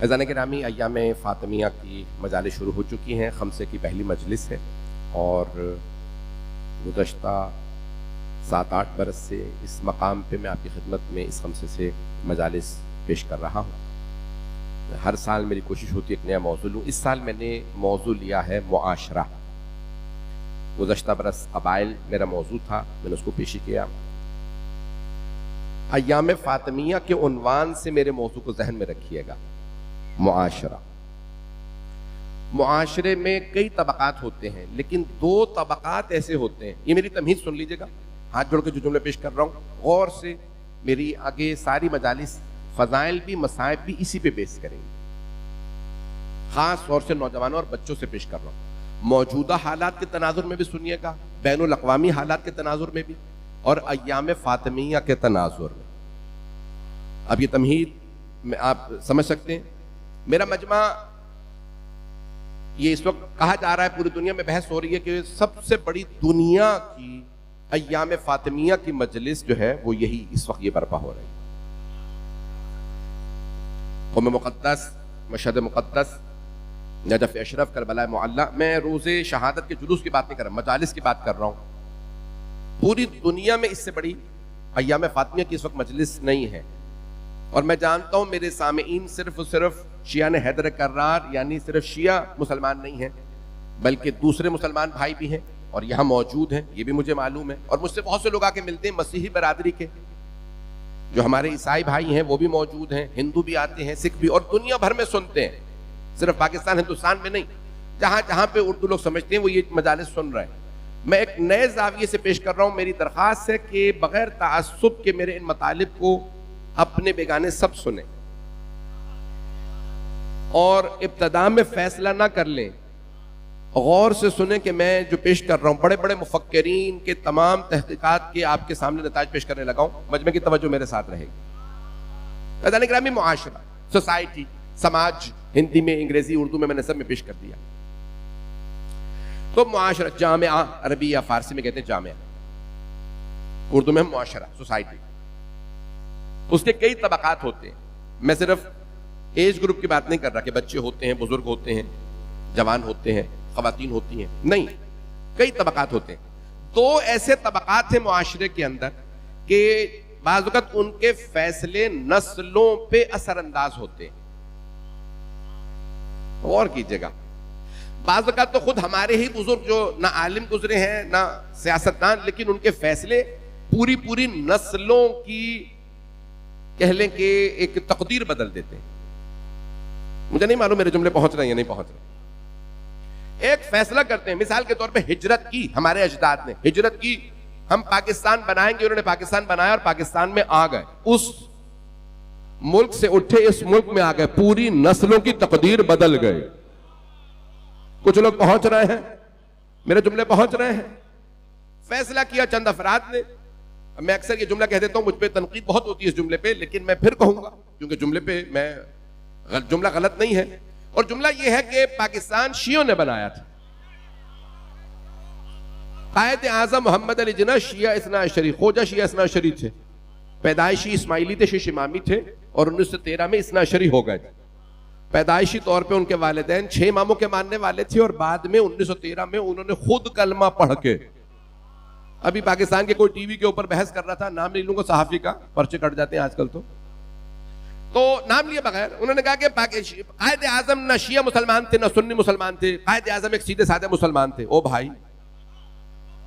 अज़ान गिरामी अय्याम फ़ातिमिया की मजालिस शुरू हो चुकी हैं। खमसे की पहली मजलिस है और गुज़श्ता 7-8 बरस से इस मकाम पे मैं आपकी खिदमत में इस खमसे से मजालिस पेश कर रहा हूँ। हर साल मेरी कोशिश होती है एक नया मौजू लूँ। इस साल मैंने मौजू लिया है मुआशरा। गुज़श्ता बरस क़बाइल मेरा मौजू था, मैंने उसको पेशी किया। अय्याम फ़ातिमिया के उन्वान से मेरे मौजू को जहन में रखिएगा। मुआशरा, मुआशरे में कई तबकात होते हैं, लेकिन 2 तबकात ऐसे होते हैं। ये मेरी तमहीद सुन लीजिएगा, हाथ जोड़ के जो जुमले पेश कर रहा हूँ गौर से। मेरी आगे सारी मजालिस फ़ज़ाइल भी मसाइब भी इसी पे बेस करेंगे। खास तौर से नौजवानों और बच्चों से पेश कर रहा हूँ। मौजूदा हालात के तनाजुर में भी सुनिएगा, बैनुल अक़वामी हालात के तनाजुर में भी, और अय्याम फ़ातिमिया के तनाजुर में। अब ये तमहीद में आप समझ सकते हैं। मेरा मजमा ये इस वक्त कहा जा रहा है, पूरी दुनिया में बहस हो रही है कि सबसे बड़ी दुनिया की अय्याम फ़ातिमिया की मजलिस जो है वो यही इस वक्त ये बर्पा हो रही है। क़ौम मुक़द्दस, मशहद मुक़द्दस, नजफ़ अशरफ, करबला मुअल्ला। मैं रोज़े शहादत के जुलूस की बात नहीं कर रहा, मजालिस की बात कर रहा हूँ। पूरी दुनिया में इससे बड़ी अय्याम फ़ातिमिया की इस वक्त मजलिस नहीं है। और मैं जानता हूँ मेरे सामीईन सिर्फ और सिर्फ शियाने हैदर कर्रार यानी सिर्फ शिया मुसलमान नहीं हैं, बल्कि दूसरे मुसलमान भाई भी हैं और यहाँ मौजूद हैं, ये भी मुझे मालूम है। और मुझसे बहुत से लोग आके मिलते हैं मसीही बरादरी के, जो हमारे ईसाई भाई हैं वो भी मौजूद हैं, हिंदू भी आते हैं, सिख भी, और दुनिया भर में सुनते हैं, सिर्फ पाकिस्तान हिंदुस्तान में नहीं, जहाँ जहाँ पे उर्दू लोग समझते हैं वो ये मजालिस सुन रहे हैं। मैं एक नए जाविये से पेश कर रहा हूँ। मेरी दरख्वास्त है कि बगैर तासुब के मेरे इन मतालिब को अपने बेगाने सब सुने और इब्तदा में फैसला ना कर लें गौर से सुने कि मैं जो पेश कर रहा हूं बड़े बड़े मुफक्किरीन के तमाम तहकीकात के आपके सामने नताज पेश करने लगा हूं, मजमे की तवज्जो मेरे साथ रहेगी। अज़ान ग्रामी मुआशरा, सोसाइटी, समाज, हिंदी में, अंग्रेजी, उर्दू में मैंने सब में पेश कर दिया। तो मुआशरा, जामिया, अरबी या फारसी में कहते हैं जामिया, उर्दू में मुआशरा, सोसाइटी। उसके कई तबकात होते हैं। मैं सिर्फ एज ग्रुप की बात नहीं कर रहा कि बच्चे होते हैं, बुजुर्ग होते हैं, जवान होते हैं, खवातीन होती हैं, नहीं, कई तबकात होते हैं। दो ऐसे तबकात हैं मुआशरे के अंदर कि बाज़ वक़्त उनके फैसले नस्लों पे असरअंदाज होते हैं। गौर कीजिएगा, बाज़ वक़्त तो खुद हमारे ही बुजुर्ग जो ना आलिम गुजरे हैं ना सियासतदान, लेकिन उनके फैसले पूरी पूरी नस्लों की कह लें कि एक तकदीर बदल देते हैं। मुझे नहीं मालूम मेरे जुमले पहुंच रहे हैं या नहीं पहुंच रहे। एक फैसला करते हैं, मिसाल के तौर पे हिजरत की, हमारे अजदाद ने हिजरत की, हम पाकिस्तान बनाएंगे, उन्होंने पाकिस्तान बनाया और पाकिस्तान में आ गए, उस मुल्क से उठे इस मुल्क में आ गए, पूरी नस्लों की तकदीर बदल गए। कुछ लोग पहुंच रहे हैं, मेरे जुमले पहुंच रहे हैं। फैसला किया चंद अफराद ने। मैं अक्सर ये जुमला कह देता हूं, मुझ पे तनकीद बहुत होती है इस जुमले पे, लेकिन मैं फिर कहूंगा क्योंकि जुमले पे मैं जुमला गलत नहीं है। और जुमला यह है कि पाकिस्तान शियों ने बनाया था। कायद आजम मोहम्मद अली जिन्ना शिया इस्ना अशरी, खोजा शिया इस्ना अशरी थे, पैदाइशी इस्माइली थे, शीश इमामी थे और 1913 में इस्ना अशरी हो गए थे। पैदाइशी तौर पे उनके वालिदैन 6 इमामों के मानने वाले थे और बाद में 1913 में उन्होंने खुद कलमा पढ़ के, अभी पाकिस्तान के कोई टीवी के ऊपर बहस कर रहा था, नाम नहीं लूंगा सहाफी का, पर्चे कट जाते हैं आजकल, तो नाम लिए बगैर उन्होंने कहा कि कायद आजम ना शिया मुसलमान थे ना सुन्नी मुसलमान थे, कायद आजम एक सीधे साधे मुसलमान थे। ओ भाई,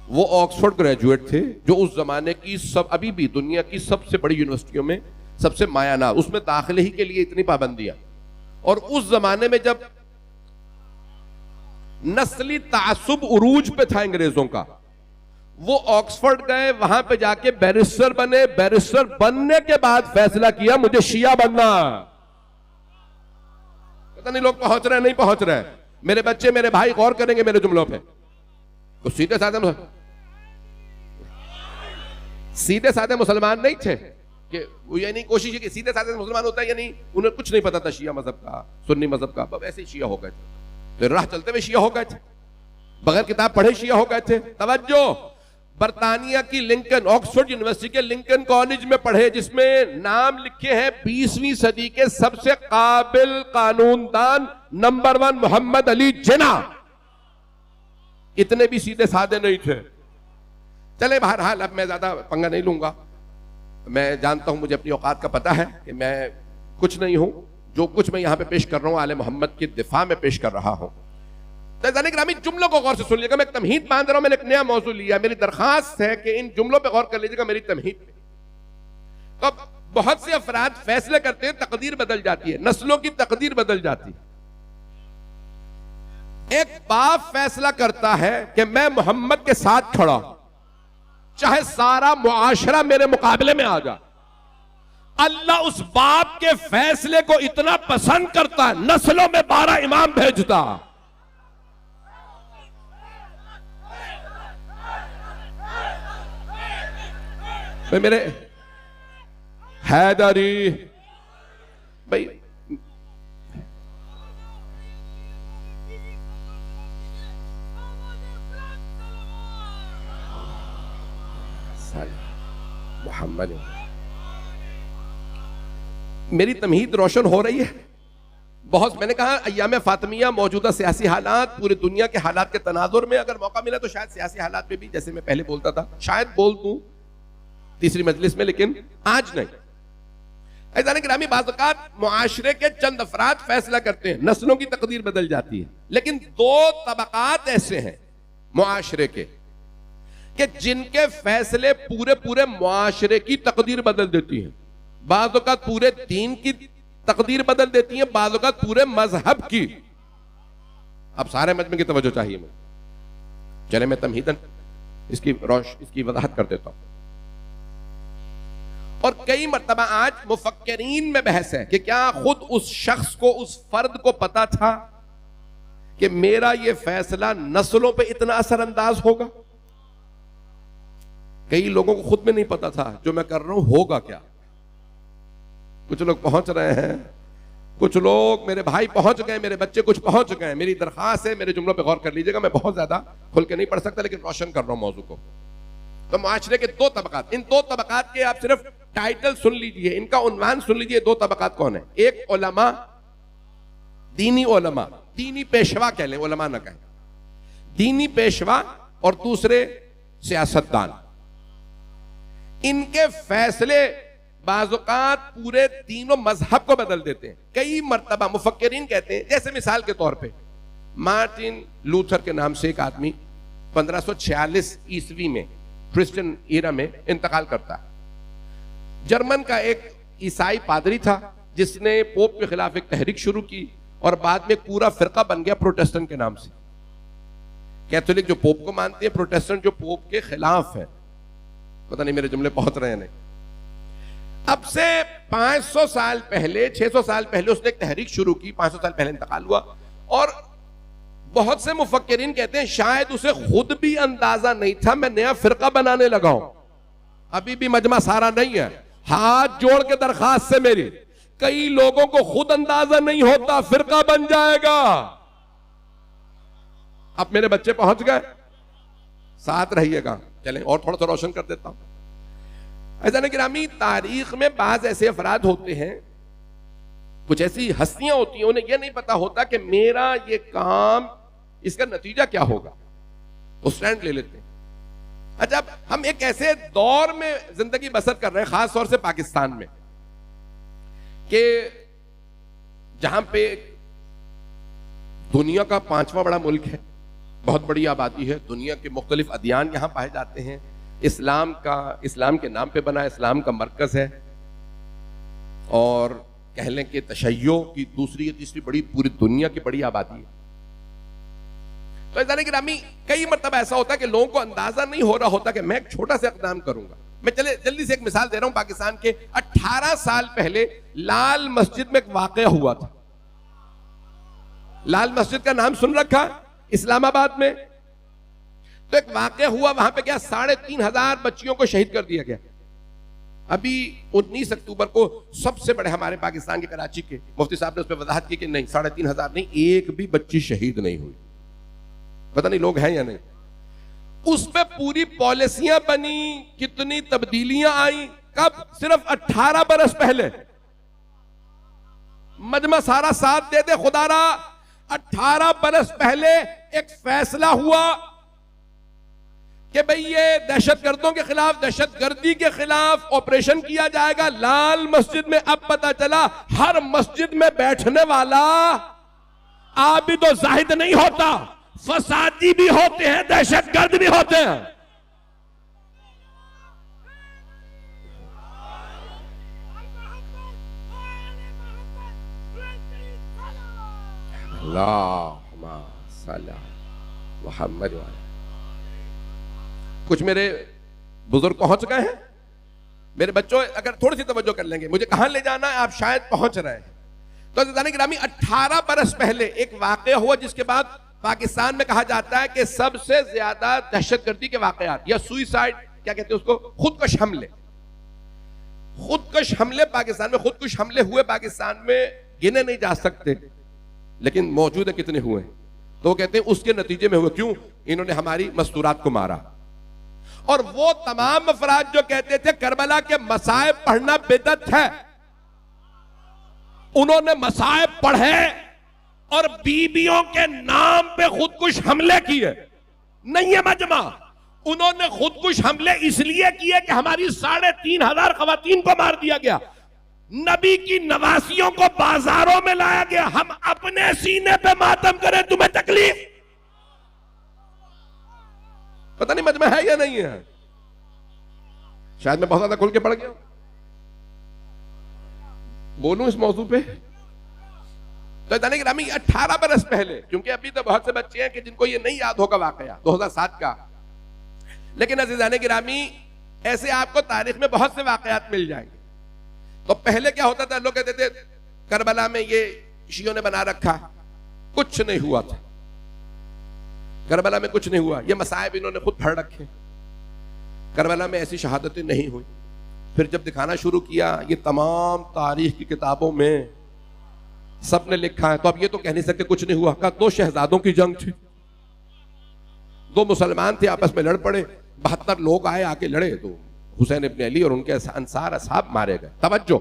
वो ऑक्सफोर्ड ग्रेजुएट थे जो उस जमाने की सब, अभी भी दुनिया की सबसे बड़ी यूनिवर्सिटियों में सबसे मायाना, उसमें दाखिले ही के लिए इतनी पाबंदियां। और उस जमाने में जब नस्ली तासुब उरूज पे था अंग्रेजों का, वो ऑक्सफोर्ड गए, वहां पे जाके बैरिस्टर बने, बैरिस्टर बनने के बाद फैसला किया मुझे शिया बनना। पता नहीं लोग पहुंच रहे हैं नहीं पहुंच रहे हैं। मेरे बच्चे, मेरे भाई गौर करेंगे मेरे जुमलों पे। तो सीधे साधे मुसलमान नहीं थे कि वो ये नहीं कोशिश है कि सीधे साधे मुसलमान होता है या नहीं, उन्हें कुछ नहीं पता था शिया मजहब का, सुन्नी मजहब का, बस ऐसे ही शिया हो गए थे। फिर राह चलते हुए शिया हो गए थे, बगैर किताब पढ़े शिया हो गए थे। तवज्जो, बरतानिया की लिंकन, ऑक्सफोर्ड यूनिवर्सिटी के लिंकन कॉलेज में पढ़े, जिसमें नाम लिखे हैं 20वीं सदी के सबसे काबिल कानूनदान नंबर 1 मोहम्मद अली जिन्ना। इतने भी सीधे साधे नहीं थे। चले बहरहाल, अब मैं ज्यादा पंगा नहीं लूंगा। मैं जानता हूं, मुझे अपनी औकात का पता है कि मैं कुछ नहीं हूं। जो कुछ मैं यहां पे पेश कर रहा हूं आले मोहम्मद के दिफा में पेश कर रहा हूं। ग्रामीण जुमलों को गौर से सुन लीजिएगा। मैं एक तमहीद बांध रहा हूं, मैंने एक नया मौजू लिया। मेरी दरखास्त है कि इन जुमलों पे गौर कर लीजिएगा, मेरी तमहीद पे। तो बहुत से अफराद फैसले करते हैं, तकदीर बदल जाती है, नस्लों की तकदीर बदल जाती है। एक बाप फैसला करता है कि मैं मोहम्मद के साथ खड़ा हूं, चाहे सारा मुआशरा मेरे मुकाबले में आ जाए। अल्लाह उस बाप के फैसले को इतना पसंद करता है, नस्लों में 12 इमाम भेजता। मेरे हैदरी भाई, मोहम्मद, मेरी तमहीद रोशन हो रही है बहुत। मैंने कहा अय्याम फातिमिया, मौजूदा सियासी हालात, पूरी दुनिया के हालात के तनाजुर में अगर मौका मिला तो शायद सियासी हालात में भी, जैसे मैं पहले बोलता था, शायद बोल दूं तीसरी मजलिस में, लेकिन आज नहीं। ऐसा ग्रामी बाज़ मुआशरे के चंद अफराद फैसला करते हैं, नस्लों की तकदीर बदल जाती है। लेकिन 2 तबकात ऐसे हैं मुआशरे के कि जिनके फैसले पूरे पूरे मुआशरे की तकदीर बदल देती हैं। बाज़ औक़ात पूरे दीन की तकदीर बदल देती हैं, बाज़ औक़ात पूरे मजहब की। अब सारे मजमे की तवज्जो चाहिए मुझे। चले मैं तमहीदन इसकी वजाहत कर देता हूं। और कई मर्तबा आज मुफक्किरीन में बहस है कि क्या खुद उस शख्स को, उस फर्द को पता था कि मेरा ये फैसला नस्लों पे इतना असरअंदाज होगा? कई लोगों को खुद में नहीं पता था जो मैं कर रहा हूं होगा क्या। कुछ लोग पहुंच रहे हैं, कुछ लोग मेरे भाई पहुंच गए, मेरे बच्चे कुछ पहुंच गए। मेरी दरखास्त है, मेरे जुमलों पे गौर कर लीजिएगा, मैं बहुत ज्यादा खुल के नहीं पढ़ सकता, लेकिन रोशन कर रहा हूं मौजू को। तो माशरे के दो तबकात, इन दो तबकात के आप सिर्फ टाइटल सुन लीजिए, इनका उन्वान सुन लीजिए। दो तबकात कौन है? एक उलमा, दीनी उलमा, दीनी पेशवा कह लें, उलमा ना कहें, दीनी पेशवा, और दूसरे सियासतदान। इनके फैसले बाज़-औक़ात पूरे दीनों मजहब को बदल देते हैं। कई मर्तबा मुफक्किरीन कहते हैं, जैसे मिसाल के तौर पे मार्टिन लूथर के नाम से एक आदमी 1546 ईस्वी में क्रिश्चियन ईरा में इंतकाल करता है। जर्मन का एक ईसाई पादरी था जिसने पोप के खिलाफ एक तहरीक शुरू की और बाद में पूरा फिरका बन गया प्रोटेस्टेंट के नाम से। कैथोलिक जो पोप को मानते हैं, प्रोटेस्टेंट जो पोप के खिलाफ है। पता नहीं मेरे जुमले पहुंच रहे हैं नहीं। अब से 500 साल पहले, 600 साल पहले उसने एक तहरीक शुरू की, 500 साल पहले इंतकाल हुआ। और बहुत से मुफक्किरीन कहते हैं शायद उसे खुद भी अंदाजा नहीं था मैं नया फिरका बनाने लगा हूं। अभी भी मजमा सारा नहीं है। हाथ जोड़ के दरखास्त से मेरी, कई लोगों को खुद अंदाजा नहीं होता फिरका बन जाएगा। अब मेरे बच्चे पहुंच गए, साथ रहिएगा। चलें और थोड़ा सा रोशन कर देता हूं। अज़ीज़ान गिरामी, तारीख में बाज ऐसे अफराद होते हैं, कुछ ऐसी हस्तियां होती हैं, उन्हें यह नहीं पता होता कि मेरा ये काम, इसका नतीजा क्या होगा। वो स्टैंड ले लेते हैं। अच्छा, अब हम एक ऐसे दौर में जिंदगी बसर कर रहे हैं, खास तौर से पाकिस्तान में, कि जहां पे दुनिया का 5वां बड़ा मुल्क है, बहुत बड़ी आबादी है, दुनिया के मुख्तलिफ अदियान यहां पाए जाते हैं, इस्लाम के नाम पे बना इस्लाम का मरकज है, और कह लें कि तशय्यो की दूसरी या तीसरी बड़ी पूरी दुनिया की बड़ी आबादी है। तो अज़ीज़ान गिरामी, कई मरतबा ऐसा होता है कि लोगों को अंदाजा नहीं हो रहा होता कि मैं एक छोटा सा इक़दाम करूंगा। मैं चले जल्दी से एक मिसाल दे रहा हूं। पाकिस्तान के 18 साल पहले लाल मस्जिद में एक वाक़या हुआ था। लाल मस्जिद का नाम सुन रखा, इस्लामाबाद में। तो एक वाक़या हुआ, वहां पे क्या 3500 बच्चियों को शहीद कर दिया गया। अभी 19 अक्टूबर को सबसे बड़े हमारे पाकिस्तान के कराची के मुफ्ती साहब ने उस पर वजाहत की कि नहीं, 3500 नहीं, एक भी बच्ची शहीद नहीं हुई। पता नहीं लोग हैं या नहीं। उस पे पूरी पॉलिसियां बनी, कितनी तब्दीलियां आई। कब? सिर्फ 18 बरस पहले। मजमा सारा साथ दे दे खुदारा। 18 बरस पहले एक फैसला हुआ कि भाई ये दहशतगर्दों के खिलाफ, दहशतगर्दी के खिलाफ ऑपरेशन किया जाएगा। लाल मस्जिद में अब पता चला हर मस्जिद में बैठने वाला आबिद और जाहिद नहीं होता, फसादी भी होते हैं, दहशतगर्द भी होते हैं। अल्लाहुम्मा सल्ली मुहम्मद। कुछ मेरे बुजुर्ग पहुंच गए हैं। मेरे बच्चों अगर थोड़ी सी तवज्जो कर लेंगे, मुझे कहां ले जाना है, आप शायद पहुंच रहे हैं। तो अज़ीज़ान गिरामी, 18 बरस पहले एक वाक़या हुआ जिसके बाद पाकिस्तान में कहा जाता है कि सबसे ज्यादा दहशतगर्दी के वाक़यात या सुइसाइड, क्या कहते हैं उसको, खुदकश हमले। खुदकश हमले पाकिस्तान में, खुदकुश हमले हुए पाकिस्तान में गिने नहीं जा सकते, लेकिन मौजूद है कितने हुए। तो वो कहते हैं उसके नतीजे में हुए। क्यों? इन्होंने हमारी मस्तूरात को मारा। और वो तमाम अफराद जो कहते थे करबला के मसाइब पढ़ना बिदअत है, उन्होंने मसाइब पढ़े और बीबियों के नाम पे खुदकुश हमले किए। नहीं है मजमा, उन्होंने खुदकुश हमले इसलिए किए कि हमारी 3500 खवातीन को मार दिया गया, नबी की नवासियों को बाजारों में लाया गया। हम अपने सीने पे मातम करें, तुम्हें तकलीफ? पता नहीं मजमा है या नहीं है। शायद मैं बहुत ज्यादा खुल के पड़ गया, बोलूं इस मौजू पे। तो जाने की रामी 18 बरस पहले, क्योंकि अभी तो बहुत से बच्चे हैं कि जिनको ये नहीं याद होगा वाकया 2007 का, लेकिन अज़ीज़ान गिरामी ऐसे आपको तारीख में बहुत से वाकयात मिल जाएंगे। तो पहले क्या होता था, लोग कहते थे करबला में ये शियों ने बना रखा, कुछ नहीं हुआ था। करबला में कुछ नहीं हुआ, ये मसाइब इन्होंने खुद भर रखे। करबला में ऐसी शहादतें नहीं हुई। फिर जब दिखाना शुरू किया ये तमाम तारीख की किताबों में सब ने लिखा है, तो अब ये तो कह नहीं सकते कुछ नहीं हुआ। कहा 2 शहजादों की जंग थी, 2 मुसलमान थे, आपस में लड़ पड़े, 72 लोग आए, आके लड़े, तो हुसैन इब्न अली और उनके अंसार असहाब मारे गए। तवज्जो।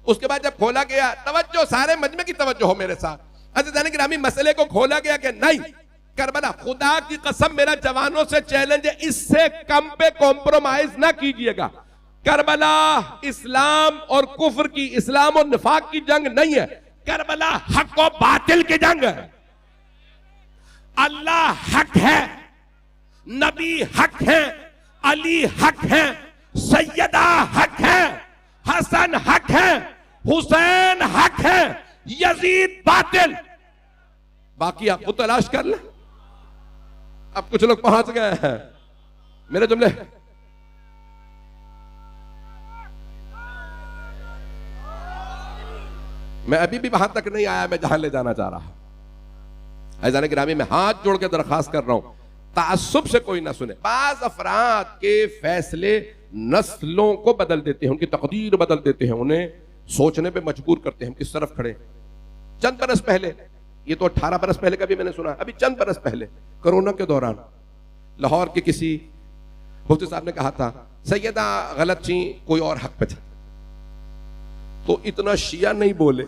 उसके बाद जब खोला गया, तवज्जो, सारे मजमे की तवज्जो हो मेरे साथ, अज़ीज़ान गिरामी, मसले को खोला गया कि नहीं, करबला, खुदा की कसम मेरा जवानों से चैलेंज है, इससे कम पे कॉम्प्रोमाइज ना कीजिएगा। करबला इस्लाम और कुफ्र की, इस्लाम और निफाक की जंग नहीं है, करबला हक और बातिल की जंग है। अल्लाह हक है, नबी हक है, अली हक है, सैयदा हक है, हसन हक है, हुसैन हक है, यजीद बातिल। बाकी आपको तलाश कर ले। अब कुछ लोग पहुंच गए हैं, मेरे जुमले मैं अभी भी वहां तक नहीं आया, मैं जहां ले जाना चाह रहा। अज़ीज़ान गिरामी, मैं हाथ जोड़ के दरखास्त कर रहा हूं, तासुब से कोई ना सुने। बाज अफराद के फैसले नस्लों को बदल देते हैं, उनकी तकदीर बदल देते हैं, उन्हें सोचने पे मजबूर करते हैं हम किस तरफ खड़े। चंद बरस पहले, ये तो 18 बरस पहले का भी मैंने सुना, अभी चंद बरस पहले कोरोना के दौरान लाहौर के किसी मुफ्ती साहब ने कहा था सैयदा गलत थी, कोई और हक पे था, तो इतना शिया नहीं बोले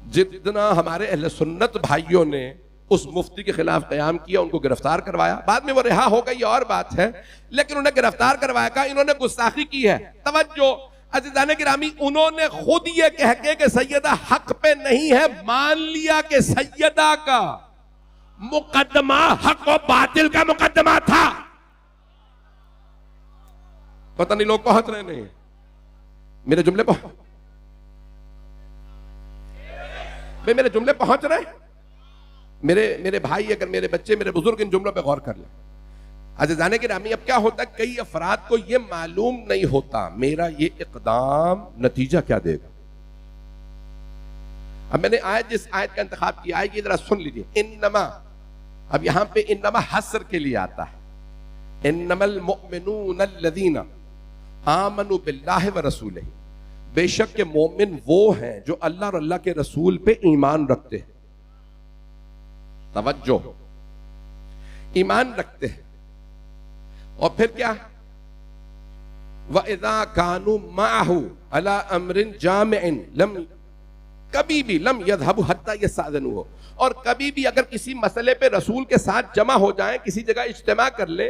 जितना हमारे अहले सुन्नत भाइयों ने उस मुफ्ती के खिलाफ कयाम किया, उनको गिरफ्तार करवाया। बाद में वो रिहा हो गई, और बात है, लेकिन उन्हें गिरफ्तार करवाया का इन्होंने गुस्ताखी की है। तवज्जो अज़ीज़ान गिरामी, उन्होंने खुद ये कह के कि सैयदा हक पे नहीं है, मान लिया कि सैयदा का मुकदमा हक और बातिल का मुकदमा था। पता नहीं लोग पहुंच रहे नहीं, मेरे जुमले मेरे जुमले पहुंच रहे। मेरे भाई, अगर मेरे बच्चे, मेरे बुजुर्ग इन जुमलों पे गौर कर लें। अज़ीज़ान गिरामी, अब क्या होता है, कई अफराद को यह मालूम नहीं होता मेरा ये इक़दाम नतीजा क्या देगा। अब मैंने आयत, जिस आयत का इंतखाब किया है, ये जरा सुन लीजिए। इन्नमा, अब यहां पे इन्नमा हस्र के लिए आता है। इन्नमल मुअमिनून अल्लज़ीना आमनू बिल्लाहि व रसूलिही, बेशक के मोमिन वो हैं जो अल्लाह और अल्लाह के रसूल पे ईमान रखते हैं। तवज्जो, ईमान रखते हैं। और फिर क्या, व इज़ा कानू माहू अला अमरिन जामिइन लम, कभी भी लम यज़हबू हत्ता यस्ताज़िनू हो, और कभी भी अगर किसी मसले पे रसूल के साथ जमा हो जाए, किसी जगह इज्तिमा कर ले,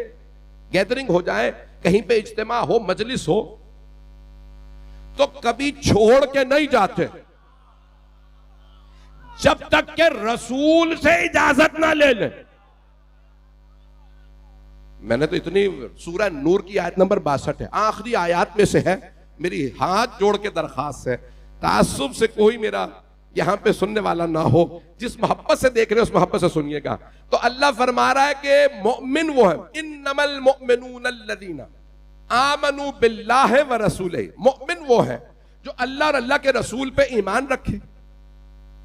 गैदरिंग हो जाए, कहीं पे इज्तिमा हो, मजलिस हो, तो कभी छोड़ के नहीं जाते जब तक के रसूल से इजाजत ना ले ले। मैंने तो इतनी, सूरह नूर की आयत नंबर 62 है, आखिरी आयत में से है। मेरी हाथ जोड़ के दरखास्त है, तासुब से कोई मेरा यहां पे सुनने वाला ना हो, जिस मोहब्बत से देख रहे हो उस मोहब्बत से सुनिएगा। तो अल्लाह फरमा रहा है कि मोमिन वो है, इन्नमल मुअमिनून अल्लज़ीना आमनू बिल्लाहि व रसूलिही, मोमिन वो है जो अल्लाह और अल्लाह के रसूल पे ईमान रखे।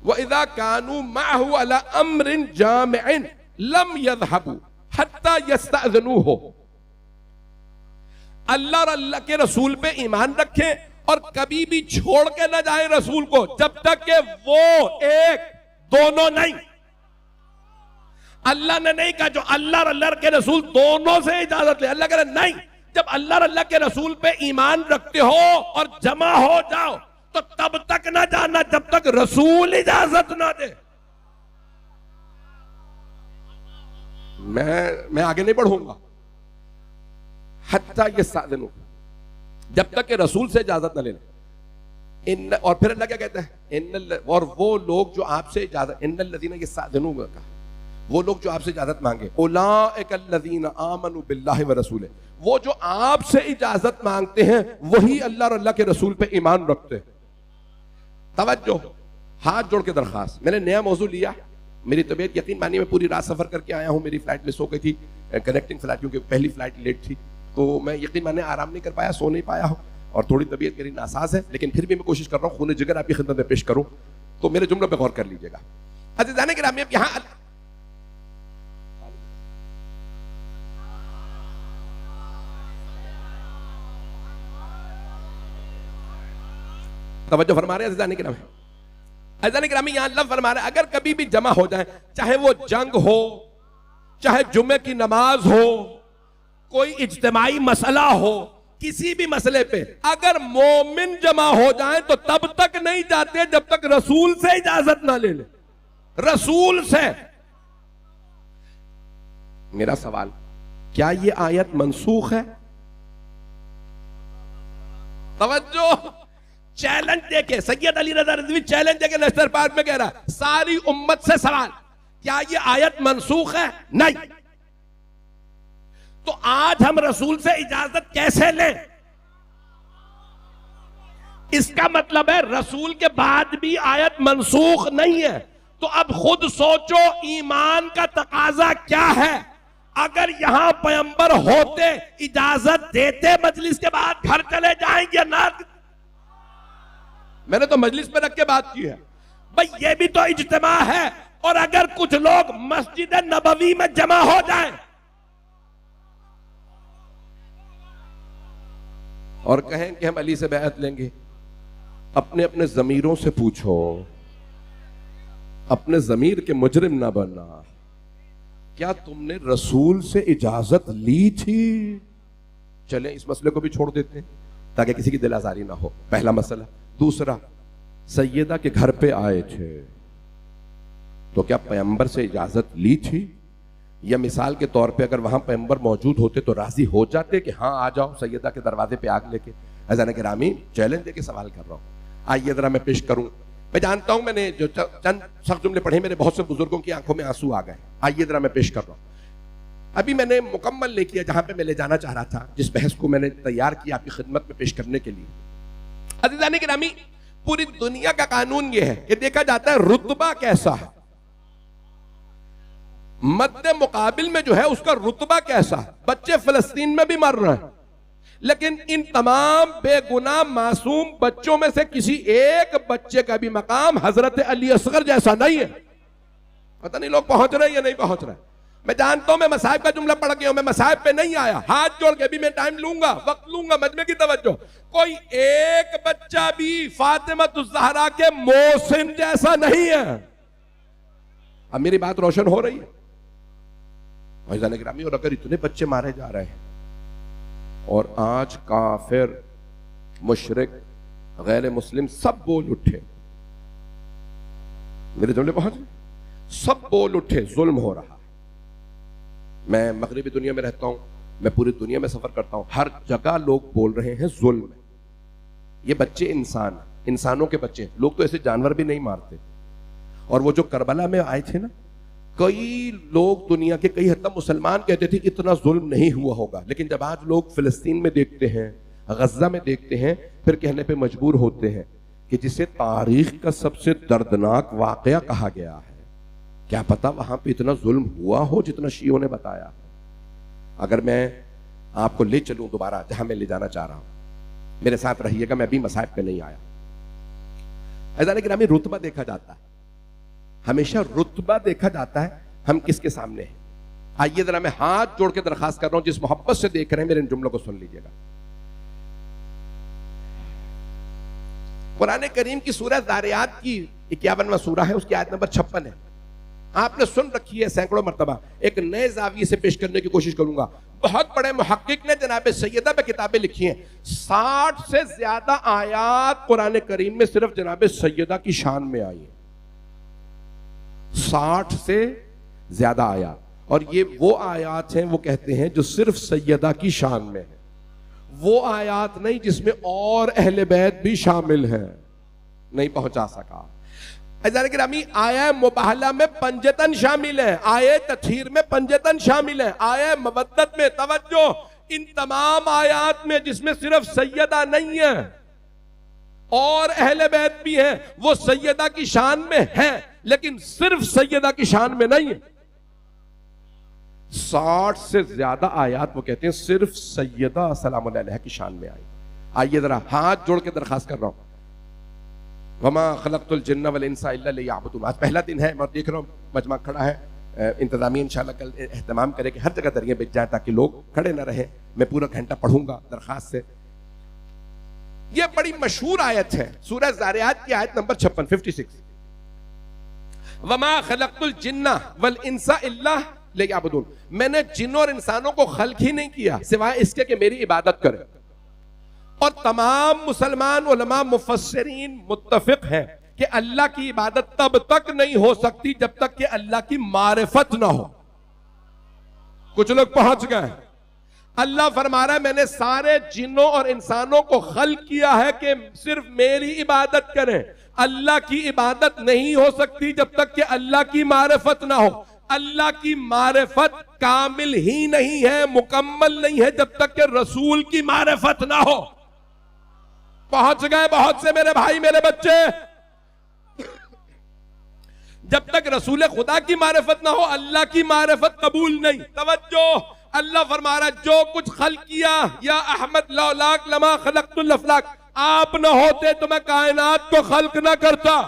व इज़ा कानू माहू अला अमरिन जामिइन लम यज़हबू हत्ता यस्ताज़िनू हो, अल्लाह और अल्लाह के रसूल पे ईमान रखे और कभी भी छोड़ के ना जाए रसूल को, जब तक के वो एक दोनों नहीं। अल्लाह ने नहीं कहा जो अल्लाह और अल्लाह के रसूल दोनों से इजाजत ले, अल्लाह कह रहा नहीं, जब अल्लाह और अल्लाह के रसूल पे ईमान रखते हो और जमा हो जाओ तो तब तक ना जाना जब तक रसूल इजाजत ना दे। मैं आगे नहीं बढ़ूंगा, हत्ता यस्ताज़िनू, जब तक के रसूल से इजाजत न ले लें। और फिर अल्लाह क्या कहता है, और वो लोग जो आपसे इजाजत, इन्नल्लज़ीना यस्ताज़िनू का, वो लोग जो आपसे इजाजत मांगे, उलाइकल्लज़ीना आमनू बिल्लाहि व रसूलिही, वो जो आपसे इजाजत मांगते हैं वही अल्लाह और अल्लाह के रसूल पे ईमान रखते हैं। तवज्जो, हाथ जोड़ के दरखास्त, मैंने नया मौजू लिया। मेरी तबीयत, यकीन मानिए, मैं पूरी रात सफर करके आया हूं, मेरी फ्लाइट मिस हो गई थी, कनेक्टिंग फ्लाइट, क्योंकि पहली फ्लाइट लेट थी, तो मैं यकीन मानिए आराम नहीं कर पाया, सो नहीं पाया हूं, और थोड़ी तबीयत मेरी नासाज है, लेकिन फिर भी मैं कोशिश कर रहा हूं खून जिगर आपकी खिदमत में पेश करूं। तो मेरे जुमलों पर गौर कर लीजिएगा। अज़ीज़ान गिरामी, अब यहां तवज्जो फरमा रहे हैं अज़ीज़ान किराम, अज़ीज़ान किराम यहां लफ्ज़ फरमा रहे हैं अगर कभी भी जमा हो जाए, चाहे वो जंग हो, चाहे जुम्मे की नमाज हो, कोई इज्तिमाई मसला हो, किसी भी मसले पे अगर मोमिन जमा हो जाए तो तब तक नहीं जाते जब तक रसूल से इजाजत ना ले ले। रसूल से। मेरा सवाल, क्या ये आयत मनसूख है? तवज्जो, चैलेंज देके सैयद अली रज़ा रिज़वी चैलेंज देके लेस्टर पार्क में कह रहा है सारी उम्मत से सवाल, क्या ये आयत मनसूख है? नहीं। तो आज हम रसूल से इजाजत कैसे लें? इसका मतलब है रसूल के बाद भी आयत मनसूख नहीं है। तो अब खुद सोचो ईमान का तकाजा क्या है। अगर यहां पैगंबर होते, इजाजत देते, मजलिस के बाद घर चले जाएंगे ना? मैंने तो मजलिस में रख के बात की है भाई, ये भी तो इज्तिमा है। और अगर कुछ लोग मस्जिद नबवी में जमा हो जाएं और कहें कि हम अली से बैअत लेंगे, अपने अपने जमीरों से पूछो, अपने जमीर के मुजरिम ना बनना। क्या तुमने रसूल से इजाजत ली थी? चले इस मसले को भी छोड़ देते हैं ताकि किसी की दिल आजारी ना हो, पहला मसला। दूसरा, सैयदा के घर पे आए थे तो क्या पैगंबर से इजाजत ली थी? या मिसाल के तौर पे अगर वहां पैगंबर मौजूद होते तो राजी हो जाते कि हाँ आ जाओ सैयदा के दरवाजे पे आग लेके? अज़ान किरामी चैलेंज देके सवाल कर रहा हूं। आइए जरा मैं पेश करूं। मैं जानता हूं मैंने जो चंद सख्त जुमले पढ़े मेरे बहुत से बुजुर्गों की आंखों में आंसू आ गए। आइए जरा मैं पेश कर रहा हूं। अभी मैंने मुकम्मल नहीं किया जहां पे मैं ले जाना चाह रहा था, जिस बहस को मैंने तैयार किया आपकी खिदमत में पेश करने के लिए। अज़ीज़ान किरामी, पूरी दुनिया का कानून यह है कि देखा जाता है रुतबा कैसा है, मद्दे मुकाबिल में जो है उसका रुतबा कैसा है। बच्चे फिलिस्तीन में भी मर रहे हैं, लेकिन इन तमाम बेगुनाह मासूम बच्चों में से किसी एक बच्चे का भी मकाम हजरत अली असगर जैसा नहीं है। पता नहीं लोग पहुंच रहे हैं या नहीं पहुंच रहे। मैं जानता हूं मैं मसाहिब का जुमला पढ़ गया हूं, मैं मसाहिब पे नहीं आया, हाथ जोड़ के भी मैं टाइम लूंगा, वक्त लूंगा, मजमे की तवज्जो। कोई एक बच्चा भी फातिमा-तुज़-ज़हरा के मोहसिन जैसा नहीं है। अब मेरी बात रोशन हो रही है भाईजान गिरामी। और अगर इतने बच्चे मारे जा रहे हैं और आज काफिर, मुशरिक, गैर मुस्लिम सब बोल उठे, मेरे जुमले पहुंच, सब बोल उठे जुल्म हो रहा है। मैं मगरिबी दुनिया में रहता हूं, मैं पूरी दुनिया में सफर करता हूं, हर जगह लोग बोल रहे हैं जुल्म है। ये बच्चे इंसान, इंसानों के बच्चे, लोग तो ऐसे जानवर भी नहीं मारते। और वो जो करबला में आए थे ना, कई लोग दुनिया के कई हद तक मुसलमान कहते थे इतना जुल्म नहीं हुआ होगा, लेकिन जब आज लोग फिलिस्तीन में देखते हैं, गज़ा में देखते हैं, फिर कहने पे मजबूर होते हैं कि जिसे तारीख का सबसे दर्दनाक वाकया कहा गया है, क्या पता वहां पे इतना जुल्म हुआ हो जितना शियों ने बताया। अगर मैं आपको ले चलूं दोबारा जहां मैं ले जाना चाह रहा हूं, मेरे साथ रहिएगा, मैं अभी मसाइब पे नहीं आया। अज़ीज़ान गिरामी, रुतबा देखा जाता है, हमेशा रुतबा देखा जाता है, हम किसके सामने हैं। आइए जरा मैं हाथ जोड़ के दरखास्त कर रहा हूं, जिस मोहब्बत से देख रहे हैं मेरे इन जुमलों को सुन लीजिएगा। कुरान करीम की सूरह ज़ारियात की 51वां सूरा है, उसकी आयत नंबर 56 है। आपने सुन रखी है सैकड़ों मरतबा, एक नए जाविये से पेश करने की कोशिश करूंगा। बहुत बड़े मुहक्किक ने जनाब सैयदा पे किताबें लिखी हैं, 60 से ज्यादा आयात कुरान करीम में सिर्फ जनाब सैयदा की शान में आई है। 60 से ज्यादा आयात, और ये वो आयात हैं, वो कहते हैं जो सिर्फ सैयदा की शान में है। वो आयात नहीं जिसमें और अहले बैत भी शामिल हैं, नहीं पहुंचा सका। अज़ीज़ान गिरामी, आया मुबाहला में पंजतन शामिल है, आये तत्हीर में पंजतन शामिल है, आया मवद्दत में, तवज्जो, इन तमाम आयात में जिसमें सिर्फ सैयदा नहीं है और अहले बैत भी है, वो सैयदा की शान में है, लेकिन सिर्फ सैयदा की शान में नहीं है। 60 से ज्यादा आयात वो कहते हैं सिर्फ सैयदा सलाम अलैहा की शान में आई। आइए जरा हाथ जोड़ के दरखास्त कर रहा हूं, वमा खलक़तुल जिन्ना वल इंसा इल्ला लियअबुदून। आज पहला दिन है, मैं देख रहा हूँ मजमा खड़ा है, इंतजामिया इंशाल्लाह कल एहतमाम करे कि हर जगह दरिया बिछ जाए ताकि लोग खड़े न रहे। मैं पूरा घंटा पढ़ूंगा दरखास्त से। ये बड़ी मशहूर आयत है, सूरह ज़ारियात की आयत नंबर 56। वमा खलक़तुल जिन्ना वल इंसा इल्ला लियअबुदून, मैंने जिन्नों और इंसानों को खल्क ही नहीं किया सिवाय इसके कि मेरी इबादत करें। और तमाम मुसलमान उलमा मुफस्सिरीन मुत्तफिक हैं कि अल्लाह की इबादत तब तक नहीं हो सकती जब तक कि अल्लाह की मारिफत ना हो। कुछ लोग पहुंच गए। अल्लाह फरमा रहा है मैंने सारे जिन्नों और इंसानों को खल्क किया है कि सिर्फ मेरी इबादत करें। अल्लाह की इबादत नहीं हो सकती जब तक कि अल्लाह की मारिफत ना हो। अल्लाह की मारिफत कामिल ही नहीं है, मुकम्मल नहीं है जब तक कि रसूल की मारिफत ना हो। पहुंच गए बहुत से मेरे भाई मेरे बच्चे। जब तक रसूल खुदा की मारिफत ना हो अल्लाह की मारिफत कबूल नहीं। तवज्जो, अल्लाह फरमा रहा जो कुछ खल्क किया या अहमद लौलाक लमा खलक़तुल अफलाक, आप न होते तो मैं कायनात को खल्क ना करता।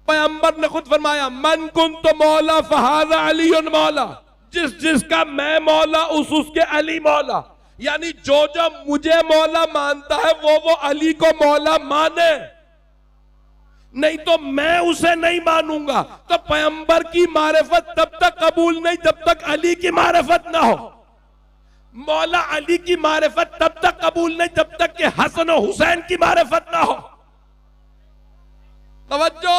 पैगंबर ने खुद फरमाया मन कुन्तु मौला फहाज़ा अलीयुन मौला, जिस जिसका मैं मौला उसके अली मौला। यानी जो जो मुझे मौला मानता है वो अली को मौला माने, नहीं तो मैं उसे नहीं मानूंगा। तो पैगंबर की मारिफत तब तक कबूल नहीं जब तक अली की मारिफत ना हो। मौला अली की मारिफत तब तक कबूल नहीं जब तक कि हसन और हुसैन की मारिफत ना हो। तवज्जो,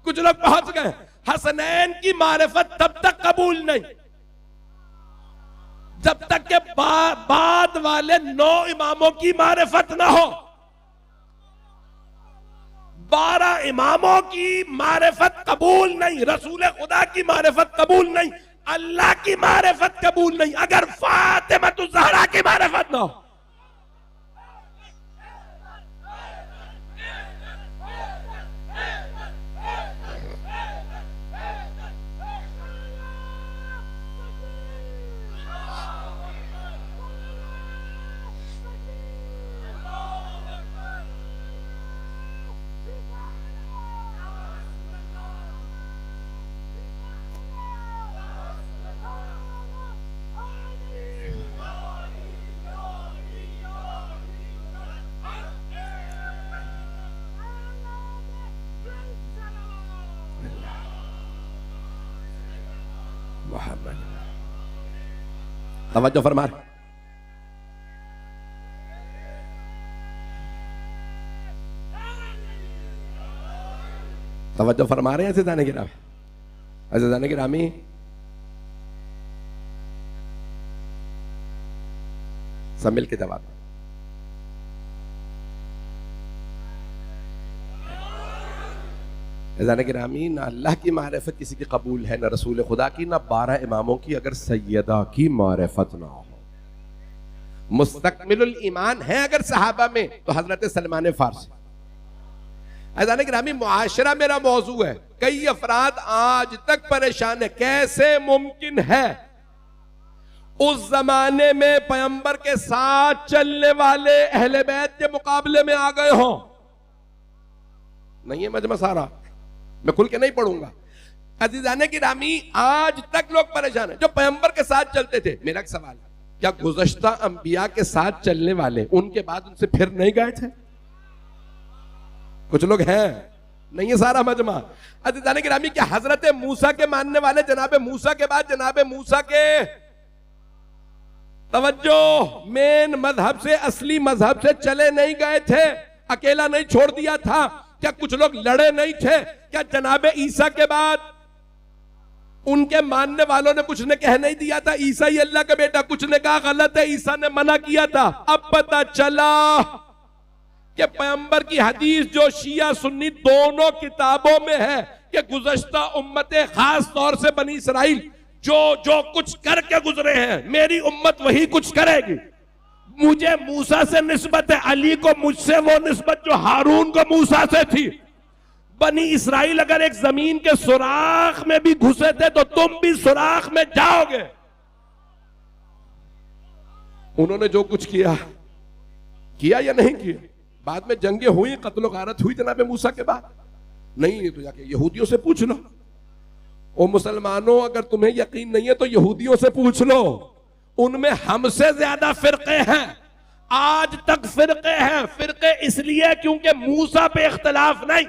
कुछ लोग पहुंच गए। हसनैन की मारिफत तब तक कबूल नहीं जब तक के बाद वाले 9 इमामों की मारिफत ना हो। 12 इमामों की मारिफत कबूल नहीं, रसूल खुदा की मारिफत कबूल नहीं, अल्लाह की मारिफत कबूल नहीं अगर फातिमा ज़हरा की मारिफत ना हो। तवज्जो फरमा, तवज्जो फरमा रहे हैं अज़ीज़ान गिरामी, अज़ीज़ान गिरामी। सब मिल के जवाब। अज़ीज़ान गिरामी, ना अल्लाह की मारिफत किसी की कबूल है, ना रसूल खुदा की, ना 12 इमामों की अगर सैयदा की मारिफत ना हो। मुस्तकमिलुल ईमान है अगर सहाबा में तो हजरत सलमान फारसी। अज़ीज़ान गिरामी, मुआशरा मेरा मौजू है। कई अफराद आज तक परेशान है, कैसे मुमकिन है उस जमाने में पैगंबर के साथ चलने वाले अहले बैत के मुकाबले में आ गए हों। नहीं है मजमा सारा, मैं खुल के नहीं पढ़ूंगा। अज़ीज़ान गिरामी, आज तक लोग परेशान हैं जो पैगंबर के साथ चलते थे। मेरा एक सवाल, क्या गुज़श्ता अंबिया के साथ चलने वाले उनके बाद उनसे फिर नहीं गए थे? कुछ लोग हैं, नहीं है सारा मजमा। अज़ीज़ान गिरामी, क्या हजरत मूसा के मानने वाले जनाबे मूसा के बाद जनाबे मूसा के तवज्जो मेन मजहब से, असली मजहब से चले नहीं गए थे? अकेला नहीं छोड़ दिया था? क्या कुछ लोग लड़े नहीं थे? क्या जनाबे ईसा के बाद उनके मानने वालों ने कुछ ने कह नहीं दिया था ईसा ही अल्लाह का बेटा? कुछ ने कहा गलत है, ईसा ने मना किया था। अब पता चला कि पैगंबर की हदीस जो शिया सुन्नी दोनों किताबों में है कि गुज़श्ता उम्मतें खास तौर से बनी इसराइल जो जो कुछ करके गुजरे हैं, मेरी उम्मत वही कुछ करेगी। मुझे मूसा से निस्बत है, अली को मुझसे वो निस्बत जो हारून को मूसा से थी। बनी इसराइल अगर एक जमीन के सुराख में भी घुसे थे तो तुम भी सुराख में जाओगे। उन्होंने जो कुछ किया या नहीं किया? बाद में जंगें हुई, कत्लो गारत हुई जनाब मूसा के बाद? नहीं, तो जाके यहूदियों से पूछ लो। ओ मुसलमानों, अगर तुम्हें यकीन नहीं है तो यहूदियों से पूछ लो, उनमें हमसे ज्यादा फिरके हैं। आज तक फिरके हैं। फिरके इसलिए क्योंकि मूसा पे इख्तलाफ नहीं,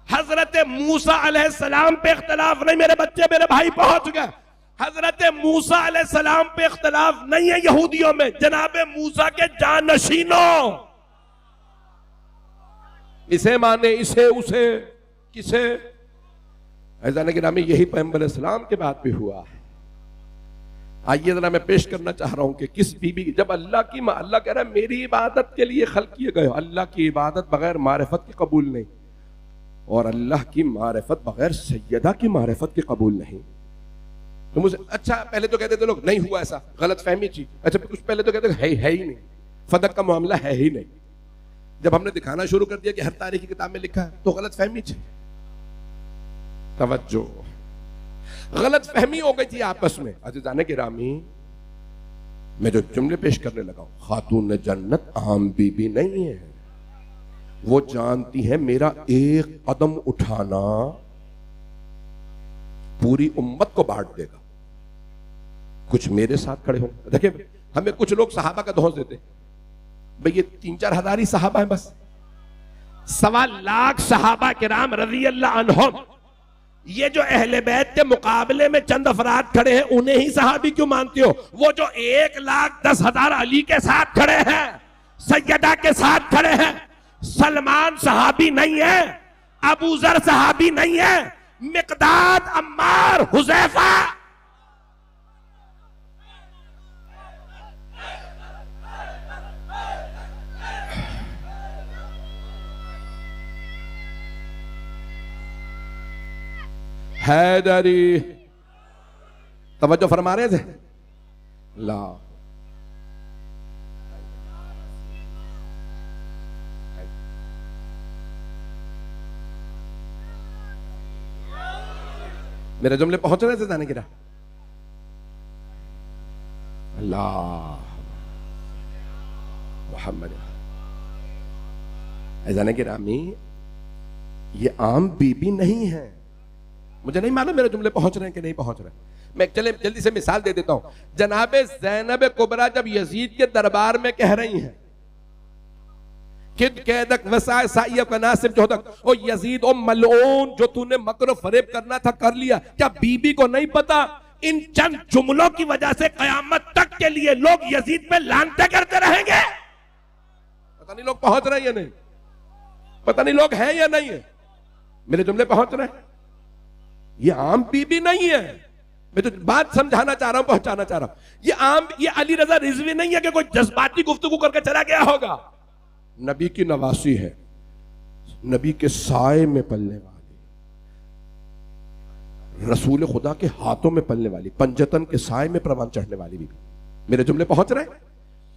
हजरत मूसा अलैहिस्सलाम पे इख्तलाफ नहीं। मेरे बच्चे, मेरे भाई पहुंच गए। हजरत मूसा अलैहिस्सलाम पे इख्तलाफ नहीं है यहूदियों में, जनाबे मूसा के जानशीनों। इसे माने, इसे, उसे, किसे, ऐसा नहीं कि नाम यही पैगंबर इस्लाम के बाद भी हुआ है। आइए जरा मैं पेश करना चाह रहा हूं कि किस बीबी, जब अल्लाह कह रहा है मेरी इबादत के लिए खल्क किए गए हो। अल्लाह की इबादत बगैर मारिफत के कबूल नहीं, और अल्लाह की मारिफत बगैर सैयदा की मारिफत के कबूल नहीं। तो मुझे अच्छा पहले तो कहते थे लोग नहीं हुआ, ऐसा गलत फहमी थी। अच्छा कुछ पहले तो कहते है ही नहीं, फदक का मामला है ही नहीं। जब हमने दिखाना शुरू कर दिया कि हर तारीख की किताब में लिखा है तो गलत फहमी थी। तवज्जो, गलत फहमी हो गई थी आपस में। अज़ीज़ान गिरामी, मैं जो जुमले पेश करने लगा हूं, खातून जन्नत आम बीबी नहीं है। वो जानती है मेरा एक कदम उठाना पूरी उम्मत को बांट देगा। कुछ मेरे साथ खड़े होंगे। देखिए हमें कुछ लोग सहाबा का दोष देते, भाई ये 3-4 हजार ही सहाबा है बस, 1.25 लाख सहाबा किराम रज़ी अल्लाह अन्हुम। ये जो अहले बैत के मुकाबले में चंद अफराद खड़े हैं, उन्हें ही सहाबी क्यों मानते हो? वो जो 1,10,000 अली के साथ खड़े हैं, सैयदा के साथ खड़े हैं, सलमान सहाबी नहीं है, अबू जर सहाबी नहीं है, मिकदाद, अम्मार, हुज़ैफा। हैदरी, तवज्जो फरमा रहे थे। ला मेरे जुमले पहुंच रहे थे जाने गिरा। अल्लाह मोहम्मद जाने गिरामी, ये आम बीबी नहीं है। मुझे नहीं मालूम मेरे जुमले पहुंच रहे हैं कि नहीं पहुंच रहे। मैं चले जल्दी से मिसाल दे देता हूं। जनाबे ज़ैनब कुबरा जब यजीद के दरबार में कह रही हैं किद कैदक वसाए साइयब का नासिब जोदक, ओ यजीद ओ मलऊन, जो तूने मकर फरेब करना था कर लिया। क्या बीबी को नहीं पता इन चंद जुमलों की वजह से कयामत तक के लिए लोग यजीद पे लानते करते रहेंगे? पता नहीं लोग पहुंच रहे हैं या नहीं, पता नहीं लोग हैं या नहीं है। मेरे जुमले पहुंच रहे हैं। ये आम बीबी नहीं है। मैं तो बात समझाना चाह रहा हूं, पहुंचाना चाह रहा हूं। ये अली रजा रिजवी नहीं है कि कोई जज्बाती गुफ्तगू करके चला गया होगा। नबी की नवासी है, नबी के साए में पलने वाली, रसूल खुदा के हाथों में पलने वाली, पंजतन के साए में प्रवान चढ़ने वाली बीबी। मेरे जुमले पहुंच रहे हैं?